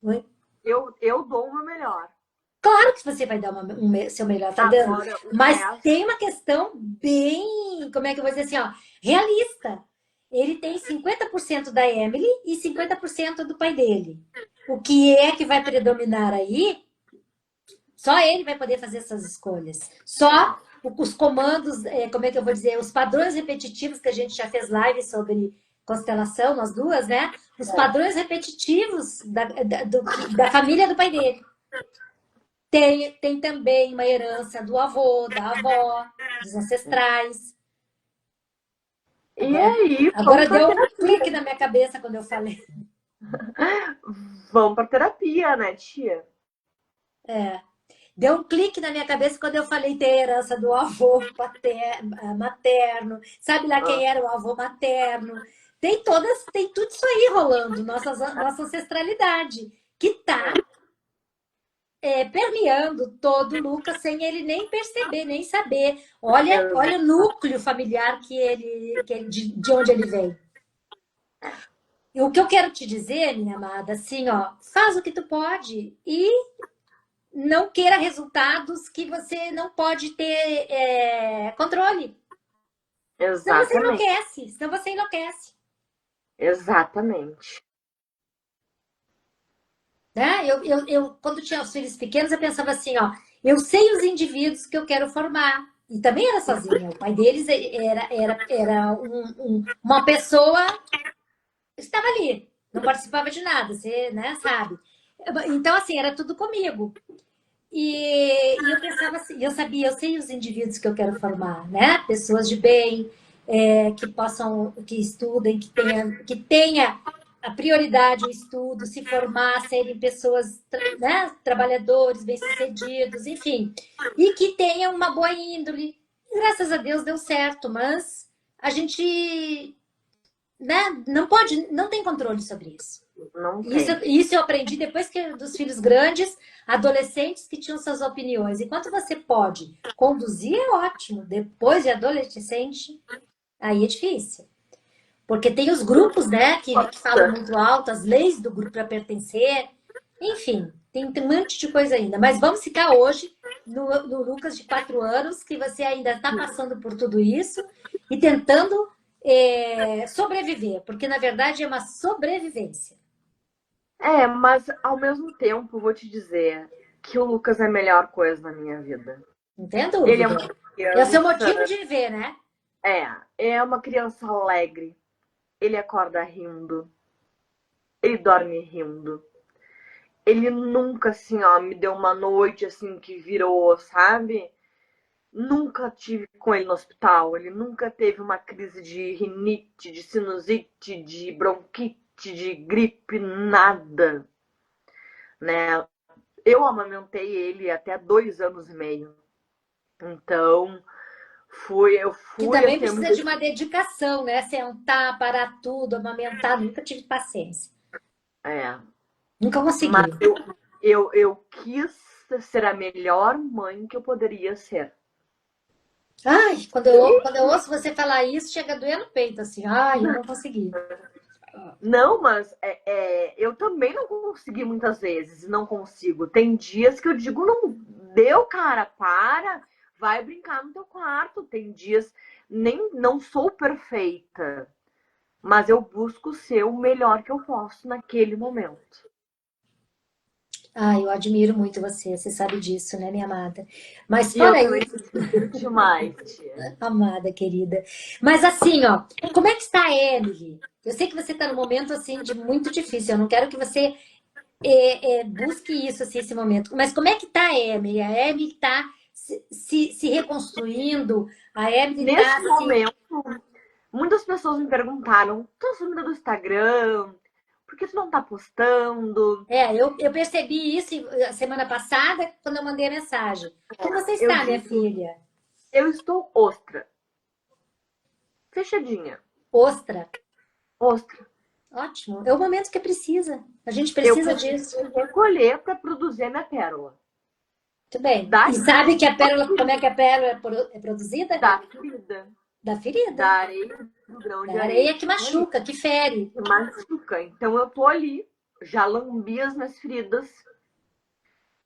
Oi? Eu dou o meu melhor. Claro que você vai dar seu melhor, tá dando? Agora, o Mas resto, tem uma questão bem, como é que eu vou dizer assim, ó, realista. Ele tem 50% da Emily e 50% do pai dele. O que é que vai predominar aí? Só ele vai poder fazer essas escolhas. Só os comandos, como é que eu vou dizer, os padrões repetitivos que a gente já fez live sobre constelação, nós duas, né? Os padrões repetitivos da família do pai dele. Tem também uma herança do avô, da avó, dos ancestrais. e Agora, aí, com agora deu um certeza. clique na minha cabeça quando eu falei. Vão pra terapia, né, tia? É. Deu um clique na minha cabeça quando eu falei ter herança do avô materno. Sabe lá Ah, quem era o avô materno? Tem todas, tem tudo isso aí rolando, nossa ancestralidade, que tá é, permeando todo o Lucas sem ele nem perceber, nem saber. Olha o exato. núcleo familiar de onde ele vem. E o que eu quero te dizer, minha amada, assim, ó, faz o que tu pode e não queira resultados que você não pode ter controle. Senão você Exatamente. enlouquece, senão você enlouquece. Exatamente. Né? Quando tinha os filhos pequenos, eu pensava assim, ó, eu sei os indivíduos que eu quero formar. E também era sozinha. O pai deles era uma pessoa que estava ali, não participava de nada, você né, sabe. Então, assim, era tudo comigo. E eu pensava assim, eu sabia, eu sei os indivíduos que eu quero formar, né? Pessoas de bem, que possam, que estudem, que tenha a prioridade o estudo, se formar, serem pessoas, né? Trabalhadores, bem-sucedidos, enfim, e que tenham uma boa índole. Graças a Deus deu certo, mas a gente, né? Não pode, não tem controle sobre isso. Não Isso, tem. isso eu aprendi depois que dos filhos grandes, adolescentes que tinham suas opiniões. Enquanto você pode conduzir, é ótimo. Depois de adolescente, aí é difícil. Porque tem os grupos, né, que falam Nossa. muito alto, as leis do grupo para pertencer. Enfim, tem um monte de coisa ainda. Mas vamos ficar hoje no Lucas de 4 anos, que você ainda está passando por tudo isso e tentando sobreviver. Porque, na verdade, é uma sobrevivência. É, mas ao mesmo tempo, vou te dizer que o Lucas é a melhor coisa na minha vida. Não tem Ele é dúvida. uma É o seu motivo criança, de viver, né? é uma criança alegre. Ele acorda rindo, ele dorme rindo. Ele nunca, assim, ó, me deu uma noite, assim, que virou, sabe? Nunca tive com ele no hospital. Ele nunca teve uma crise de rinite, de sinusite, de bronquite, de gripe, nada, né? Eu amamentei ele até 2 anos e meio. Então, eu Que fui também assim, eu me precisa de uma dedicação, né? Sentar, parar tudo, amamentar. Nunca tive paciência. é, Nunca mas consegui. eu quis ser a melhor mãe que eu poderia ser. Ai, quando eu ouço você falar isso, chega a doer no peito, assim. Ai, eu não consegui. Não, mas eu também não consegui muitas vezes, não consigo. Tem dias que eu digo, não deu, cara, para, vai brincar no teu quarto. Tem dias, nem não sou perfeita, mas eu busco ser o melhor que eu posso naquele momento. Ai, eu admiro muito você sabe disso, né, minha amada? Mas E eu fora também isso, te admiro demais, tia. amada querida. Mas assim, ó, como é que está a Emily? Eu sei que você está num momento assim de muito difícil. Eu não quero que você busque isso, assim, esse momento. Mas como é que tá a Emily? A Emily está se reconstruindo? A Emily está Neste assim. momento, muitas pessoas me perguntaram: tu sumida do Instagram? Por que tu não tá postando? Eu percebi isso a semana passada, quando eu mandei a mensagem. Como você Eu está, minha digo, filha? eu estou ostra, fechadinha, Ostra. ostra. Ótimo. É o momento que precisa. A gente Eu precisa preciso disso. me recolher para produzir a minha pérola. Muito bem. E Da, sabe que a pérola, como é que a pérola é produzida? da ferida, Da ferida. da areia, do grão de Da areia areia que que tem ali, machuca, que fere. que machuca. Então eu tô ali, já lambi as minhas feridas,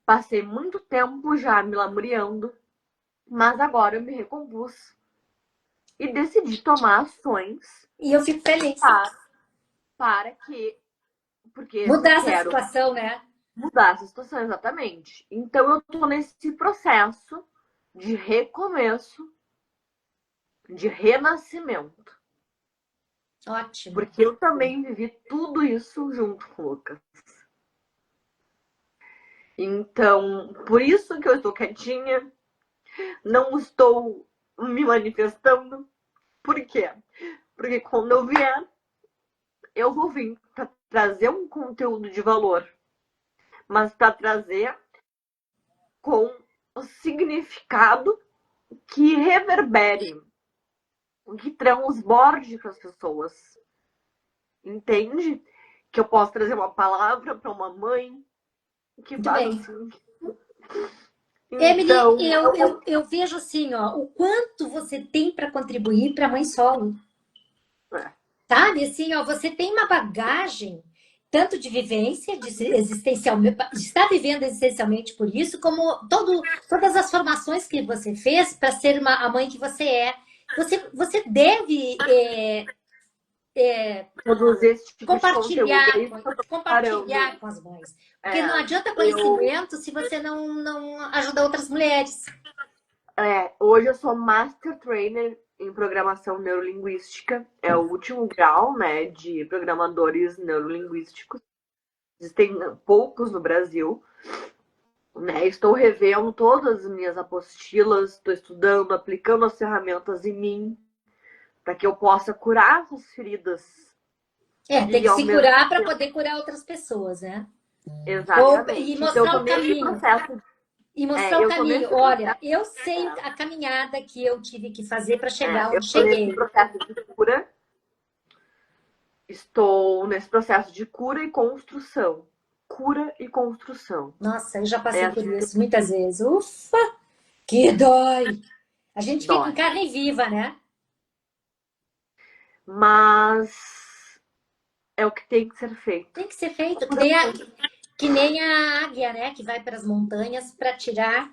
passei muito tempo já me lamuriando, mas agora eu me recompus e decidi tomar ações E eu fico feliz. para, para que, porque Mudar essa quero situação, né? mudar essa situação exatamente. Então eu tô nesse processo de recomeço, de renascimento. Ótimo. Porque eu também vivi tudo isso junto com o Lucas. Então, por isso que eu estou quietinha, não estou me manifestando. Por quê? Porque quando eu vier, eu vou vir para trazer um conteúdo de valor, mas para trazer com o significado que reverbere, que transborde para as pessoas. Entende? Que eu posso trazer uma palavra para uma mãe que Muito faz bem. assim. Emily, Então, eu vejo assim, ó, o quanto você tem para contribuir para a mãe solo. é, Sabe, assim, ó, você tem uma bagagem tanto de vivência, de existencialmente, de estar vivendo existencialmente por isso, como todas as formações que você fez para ser a mãe que você é. Você deve produzir esse tipo de conteúdo é isso que eu tô compartilhar preparando. com as mães. Porque É, não adianta eu, conhecimento se você não ajuda outras mulheres. hoje eu sou Master Trainer em Programação Neurolinguística. É o último grau, né, de programadores neurolinguísticos. Existem poucos no Brasil. Né? Estou revendo todas as minhas apostilas, estou estudando, aplicando as ferramentas em mim, para que eu possa curar essas feridas Tem e que ao se mesmo curar para tempo. poder curar outras pessoas, né? E Exatamente. Então, eu mostrar tô o nesse caminho. processo. E mostrar o Eu tô caminho. nesse Olha, processo. eu sei a caminhada que eu tive que fazer para chegar Eu onde tô nesse cheguei. processo de cura. Estou nesse processo de cura e construção. Cura e construção. Nossa, eu já É passei por assim que isso muitas vezes. Ufa, que dói! A gente fica em dói. carne viva, né? Mas é o que tem que ser feito. Tem que ser feito, Cura que nem a águia, né? Que vai para as montanhas para tirar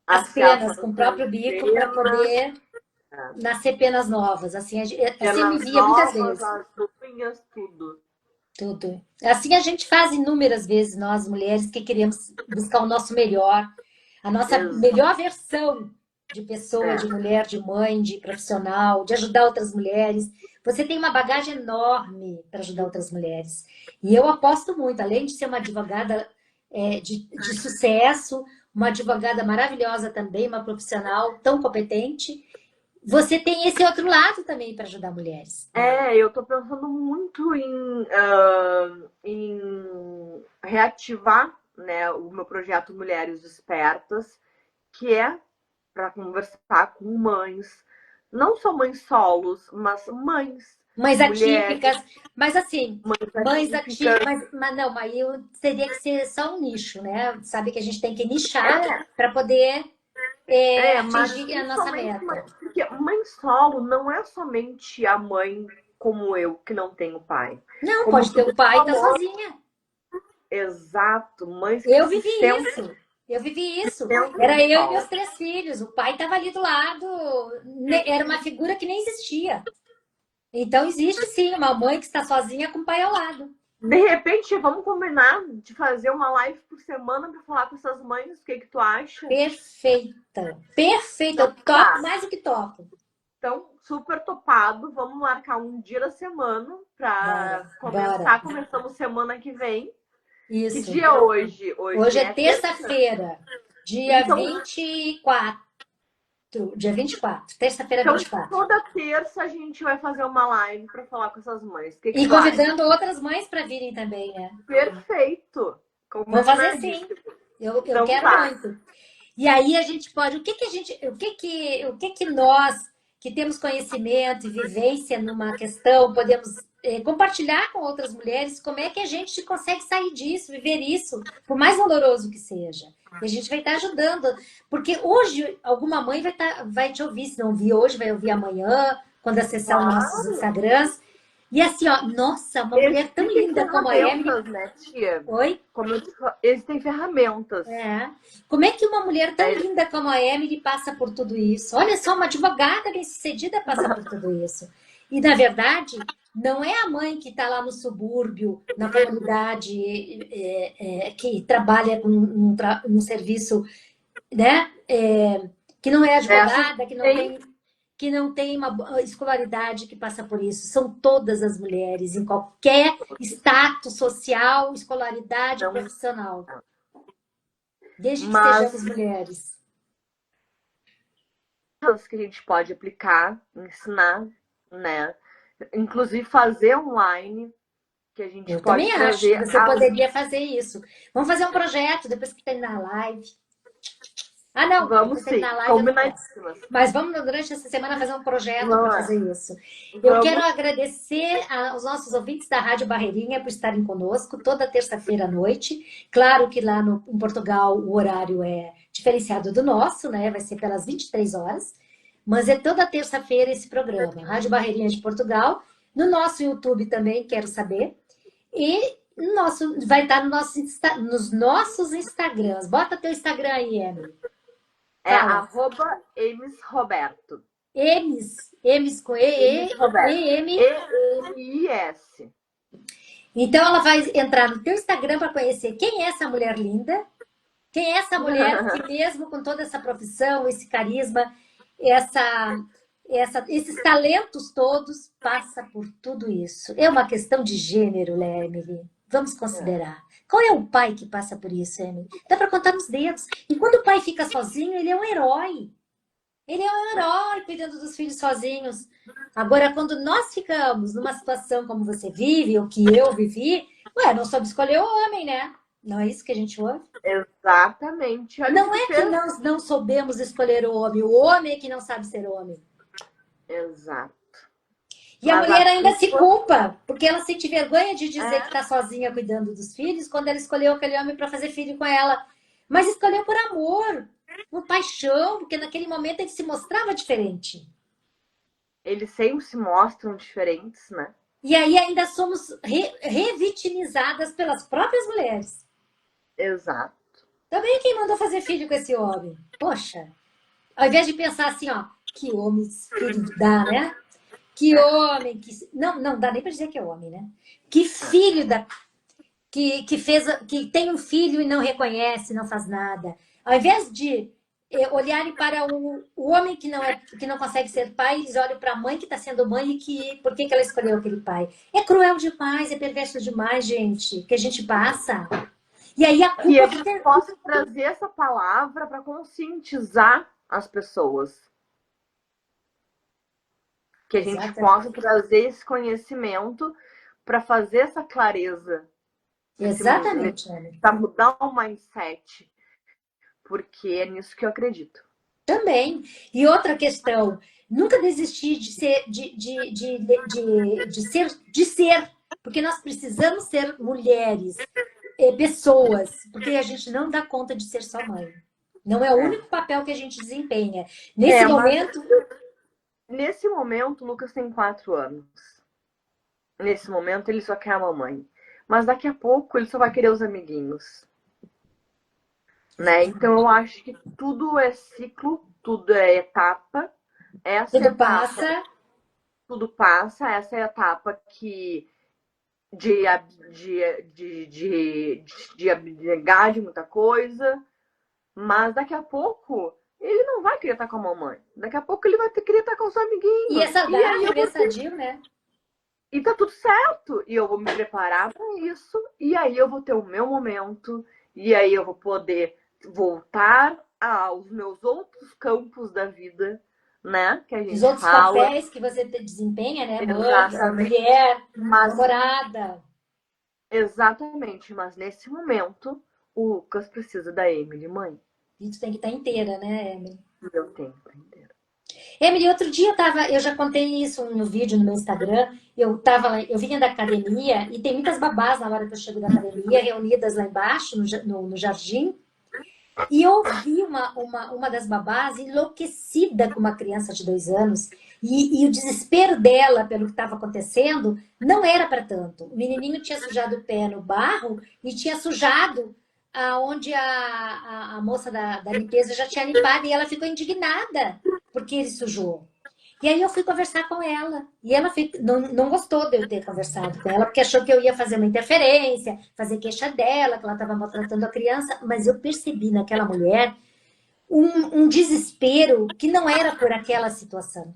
as as as penas com o próprio bico para penas, poder nascer penas novas. Assim, assim eu me penas via muitas novas, vezes. as unhas, tudo. Tudo. Assim a gente faz inúmeras vezes, nós mulheres que queremos buscar o nosso melhor, a nossa Exato. melhor versão de pessoa, É. de mulher, de mãe, de profissional, de ajudar outras mulheres. Você tem uma bagagem enorme para ajudar outras mulheres. E eu aposto muito, além de ser uma advogada de sucesso, uma advogada maravilhosa também, uma profissional tão competente, você tem esse outro lado também para ajudar mulheres. Eu tô pensando muito em reativar, né, o meu projeto Mulheres Despertas, que é para conversar com mães, não só mães solos, mas mães, Mães mulheres, atípicas, mas assim, mães mães atípicas, atípicas. mas não, aí teria que ser só um nicho, né? Sabe que a gente tem que nichar É, para poder mas atingir a nossa principalmente meta. porque mãe solo não é somente a mãe como eu, que não tenho pai. Não, Como pode ter tu o pai e tá falou, sozinha. exato, mães que Eu se vivi sentem isso. Eu vivi isso. Era mãe eu e meus solo. 3 filhos. O pai estava ali do lado. Era uma figura que nem existia. Então existe sim uma mãe que está sozinha com o pai ao lado. De repente, vamos combinar de fazer uma live por semana para falar com essas mães, o que que tu acha? Perfeita. Perfeita. Então Eu topo tá. mais do que topo. Então, super topado. Vamos marcar um dia da semana para Bora, bora. começar. Começamos semana que vem. Que Isso. dia é hoje? Hoje Hoje é é terça. terça-feira, dia Então, 24. Dia 24, terça-feira então, 24. toda terça a gente vai fazer uma live para falar com essas mães. O que que E tu acha? convidando outras mães para virem também, né? Perfeito. Vou fazer sim. Combinadíssimo. Eu Então quero tá. muito. E aí a gente pode, o que que nós que temos conhecimento e vivência numa questão podemos compartilhar com outras mulheres como é que a gente consegue sair disso, viver isso, por mais doloroso que seja. E a gente vai estar ajudando, porque hoje alguma mãe vai te ouvir, se não ouvir hoje, vai ouvir amanhã, quando acessar os nossos Claro. Instagrams. E assim, ó, nossa, uma mulher tão Existem linda como a Emily. ferramentas, né, tia? Oi? Existem ferramentas. É. Como é que uma mulher tão linda como a Emily passa por tudo isso? Olha só, uma advogada bem-sucedida passa por tudo isso. E, na verdade, não é a mãe que está lá no subúrbio, na comunidade, que trabalha com um serviço, né? Que não é Essas advogada, têm. que não tem uma escolaridade que passa por isso. São todas as mulheres, em qualquer status social, escolaridade Não, profissional. Desde que mas sejamos mulheres. que a gente pode aplicar, ensinar, né? Inclusive fazer online. que a gente Eu pode também acho que trazer você poderia fazer isso. Vamos fazer um projeto depois que terminar a live. Ah, não, Vamos depois que sim, terminar a live eu não posso. combinadíssimas. Mas vamos durante essa semana fazer um projeto para Vamos lá. fazer isso. Eu quero Vamos. agradecer aos nossos ouvintes da Rádio Barreirinha por estarem conosco toda terça-feira à noite. Claro que lá em Portugal o horário é diferenciado do nosso, né? Vai ser pelas 23 horas. Mas é toda terça-feira esse programa, Rádio Barreirinha de Portugal. No nosso YouTube também, quero saber. E vai estar no nos nossos Instagrams. Bota teu Instagram aí, Emily. É Fala. @emsroberto. Emis com Emis Roberto. E-M. EMIS. Então ela vai entrar no teu Instagram para conhecer quem é essa mulher linda, quem é essa mulher que mesmo com toda essa profissão, esse carisma, esses talentos todos, passa por tudo isso. É uma questão de gênero, né, Emily? Vamos considerar. Qual é o pai que passa por isso, Emily? Dá para contar nos dedos. E quando o pai fica sozinho, ele é um herói. Ele é um herói cuidando dos filhos sozinhos. Agora, quando nós ficamos numa situação como você vive, ou que eu vivi, não soube escolher o homem, né? Não é isso que a gente ouve? Exatamente. Olha Não o é que que fez. nós não soubemos escolher o homem é que não sabe ser homem. Exato. E a Mas mulher a ainda se culpa culpa, porque ela sente vergonha de dizer que é está sozinha cuidando dos filhos, quando ela escolheu aquele homem para fazer filho com ela. Mas escolheu por amor, por paixão, porque naquele momento ele se mostrava diferente. eles sempre se mostram diferentes, né? E aí ainda somos revitimizadas pelas próprias mulheres. Exato. Também quem mandou fazer filho com esse homem? Poxa, ao invés de pensar assim, ó, que homem filho dá, né? Que homem que. Não, não dá nem para dizer que é homem, né? Que filho da. Que fez. Que tem um filho e não reconhece, não faz nada. Ao invés de olharem para o homem que não consegue ser pai, eles olham para a mãe que está sendo mãe e que por que ela escolheu aquele pai. É cruel demais, é perverso demais, gente, que a gente passa. E aí a Que culpa a gente fica. possa trazer essa palavra para conscientizar as pessoas. Que a gente Exatamente. possa trazer esse conhecimento para fazer essa clareza Exatamente, Ana. para mudar o mindset, porque é nisso que eu acredito. Também. E outra questão, nunca desistir de ser, de ser, porque nós precisamos ser mulheres, pessoas, porque a gente não dá conta de ser só mãe. Não é o único papel que a gente desempenha. Nesse Mas momento, nesse momento, o Lucas tem 4 anos. Nesse momento, ele só quer a mamãe. Mas daqui a pouco, ele só vai querer os amiguinhos. Né? Então, eu acho que tudo é ciclo, tudo é etapa. Essa tudo etapa, passa. tudo passa. Essa é a etapa que de abnegar de muita coisa. Mas daqui a pouco, ele não vai querer estar com a mamãe. Daqui a pouco, ele vai querer estar com os amiguinhos. E essa E aí idade, sadio, né? E tá tudo certo. E eu vou me preparar para isso. E aí eu vou ter o meu momento. E aí eu vou poder voltar aos meus outros campos da vida, né? Que a Os gente outros fala. papéis que você desempenha, né? Mãe, Exatamente. mulher, Mas, namorada. exatamente. Mas nesse momento, o Lucas precisa da Emily, mãe. E tu tem que estar inteira, né, Emily? Eu tenho que entender. Emily, outro dia eu já contei isso no vídeo no meu Instagram. Eu vinha da academia e tem muitas babás na hora que eu chego da academia, reunidas lá embaixo, no jardim. E eu vi uma das babás enlouquecida com uma criança de 2 anos. E o desespero dela pelo que estava acontecendo não era para tanto. O menininho tinha sujado o pé no barro e tinha sujado onde a moça da limpeza já tinha limpado. E ela ficou indignada porque ele sujou. E aí eu fui conversar com ela. E ela não gostou de eu ter conversado com ela, porque achou que eu ia fazer uma interferência, fazer queixa dela, que ela estava maltratando a criança. Mas eu percebi naquela mulher um desespero que não era por aquela situação.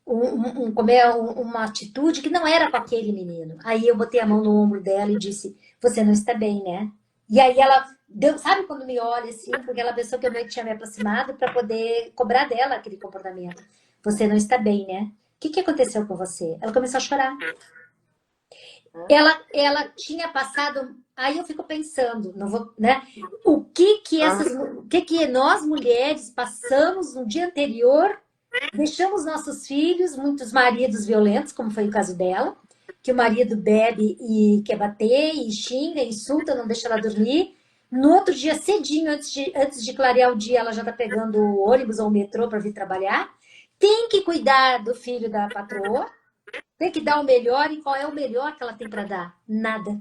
Uma atitude que não era com aquele menino. Aí eu botei a mão no ombro dela e disse: Você não está bem, né? E aí ela deu, sabe quando me olha assim, porque ela pensou que eu meio que tinha me aproximado para poder cobrar dela aquele comportamento. Você não está bem, né? O que aconteceu com você? Ela começou a chorar. Ela tinha passado. Aí eu fico pensando, não vou, né? O que nós mulheres passamos no dia anterior, deixamos nossos filhos, muitos maridos violentos, como foi o caso dela, que o marido bebe e quer bater, e xinga, insulta, não deixa ela dormir. No outro dia, cedinho, antes de clarear o dia, ela já tá pegando o ônibus ou o metrô para vir trabalhar. Tem que cuidar do filho da patroa, tem que dar o melhor, e qual é o melhor que ela tem para dar? Nada.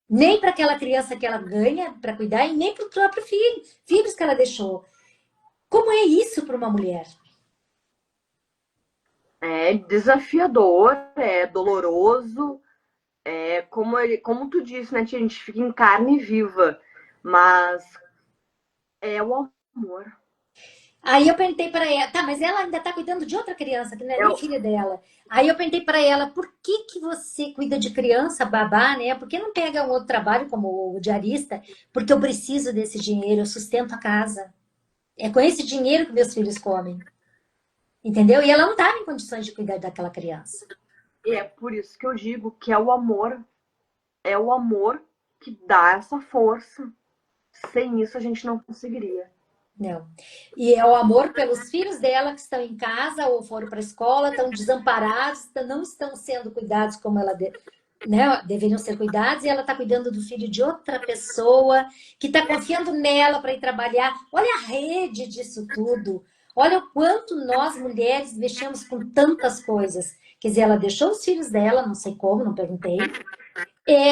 Nem para aquela criança que ela ganha para cuidar, e nem para o próprio filho, filhos que ela deixou. Como é isso para uma mulher? É desafiador, é doloroso, como tu disse, né, tia? A gente fica em carne viva, mas é o amor. Aí eu perguntei para ela, tá, mas ela ainda tá cuidando de outra criança, que não é É, nem filha dela. Aí eu perguntei para ela, por que que você cuida de criança, babá, né? Por que não pega um outro trabalho como o diarista? Porque eu preciso desse dinheiro, eu sustento a casa. É com esse dinheiro que meus filhos comem. Entendeu? E ela não estava em condições de cuidar daquela criança. é por isso que eu digo que é o amor que dá essa força. Sem isso a gente não conseguiria. Não. E é o amor pelos filhos dela que estão em casa ou foram para a escola, estão desamparados, não estão sendo cuidados como ela né, deveriam ser cuidados, e ela está cuidando do filho de outra pessoa que está confiando nela para ir trabalhar. Olha a rede disso tudo. Olha o quanto nós mulheres mexemos com tantas coisas. Quer dizer, ela deixou os filhos dela, não sei como, não perguntei.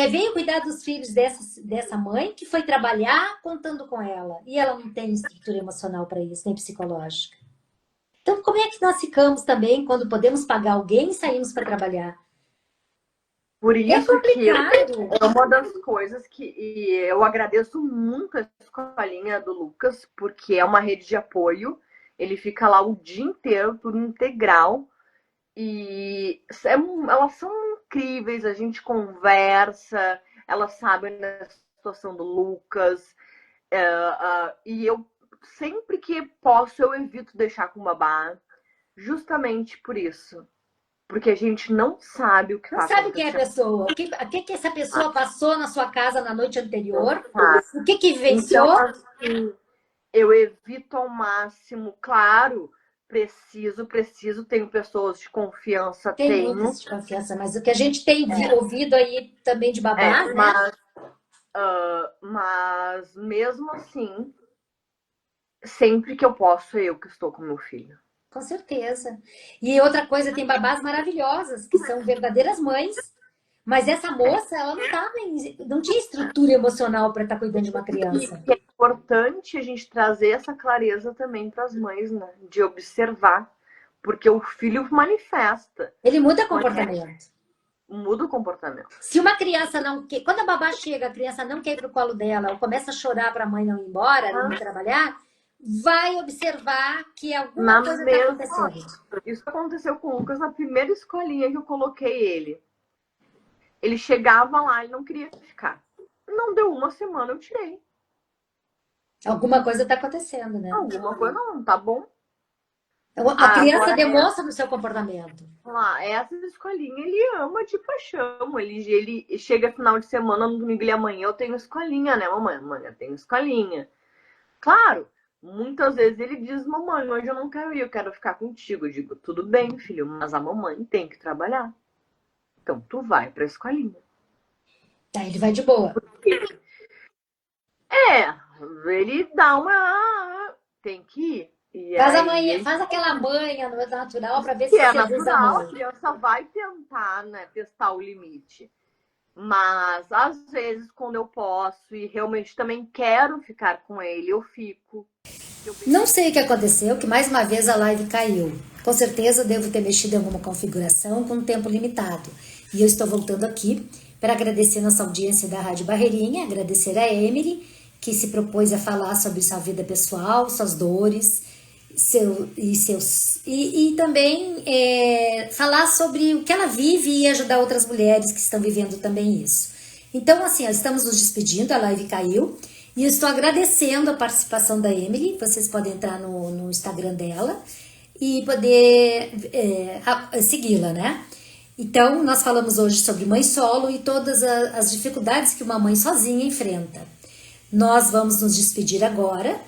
Veio cuidar dos filhos dessa mãe que foi trabalhar contando com ela. E ela não tem estrutura emocional para isso, nem psicológica. Então, como é que nós ficamos também quando podemos pagar alguém e saímos para trabalhar? Por É isso que complicado. é uma das coisas que eu agradeço muito a escolinha do Lucas, porque é uma rede de apoio. Ele fica lá o dia inteiro, tudo integral. E elas são incríveis, a gente conversa, elas sabem da situação do Lucas. E eu, sempre que posso, eu evito deixar com babá, justamente por isso. Porque a gente não sabe o que Não está sabe quem é a acontecendo. pessoa. O que essa pessoa passou na sua casa na noite anterior. Tá? O que Então, vivenciou. assim, eu evito ao máximo, claro, tenho pessoas de confiança, Tem tenho. muitas de confiança, mas o que a gente tem ouvido aí também de É, babá, né? mas mesmo assim, sempre que eu posso, eu que estou com meu filho. Com certeza. E outra coisa, tem babás maravilhosas, que são verdadeiras mães, mas essa moça, ela não tinha estrutura emocional para estar cuidando de uma E criança. que é importante a gente trazer essa clareza também para as mães, né? De observar, porque o filho manifesta, Ele muda comportamento. muda o comportamento. Se uma criança não quer, quando a babá chega, a criança não quer ir pro colo dela, ou começa a chorar para a mãe não ir embora, não ir trabalhar, vai observar que alguma Na coisa está mesma, acontecendo. isso aconteceu com o Lucas na primeira escolinha que eu coloquei ele. Ele chegava lá, ele não queria ficar. Não deu uma semana, eu tirei. Alguma coisa está acontecendo, né? Alguma coisa não, tá bom. A criança Agora, demonstra no seu comportamento. essa escolinha ele ama de paixão. Ele chega final de semana, no domingo e amanhã eu tenho escolinha, né, mamãe? Amanhã eu tenho escolinha. Claro, muitas vezes ele diz, mamãe, hoje eu não quero ir, eu quero ficar contigo. Eu digo, tudo bem, filho, mas a mamãe tem que trabalhar. Então tu vai pra escolinha. Tá, ele vai de boa. Ele dá uma. Tem que ir. E Faz a aí, manha, faz aquela manha no natural para ver que se é seduz a natural, a mãe. criança vai tentar, né, testar o limite. Mas, às vezes, quando eu posso e realmente também quero ficar com ele, eu fico. Não sei o que aconteceu, que mais uma vez a live caiu. Com certeza devo ter mexido em alguma configuração com um tempo limitado. E eu estou voltando aqui para agradecer nossa audiência da Rádio Barreirinha, agradecer a Emily, que se propôs a falar sobre sua vida pessoal, suas dores, e também falar sobre o que ela vive e ajudar outras mulheres que estão vivendo também isso. Então, assim, estamos nos despedindo, a live caiu. E eu estou agradecendo a participação da Emily. Vocês podem entrar no Instagram dela e poder segui-la, né? Então, nós falamos hoje sobre mãe solo e todas as dificuldades que uma mãe sozinha enfrenta. Nós vamos nos despedir agora,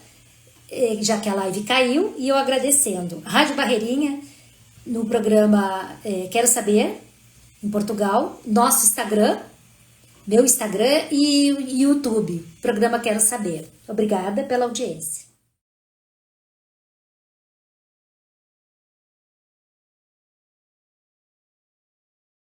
já que a live caiu, e eu agradecendo Rádio Barreirinha, no programa Quero Saber, em Portugal, nosso Instagram, meu Instagram e YouTube, programa Quero Saber. Obrigada pela audiência.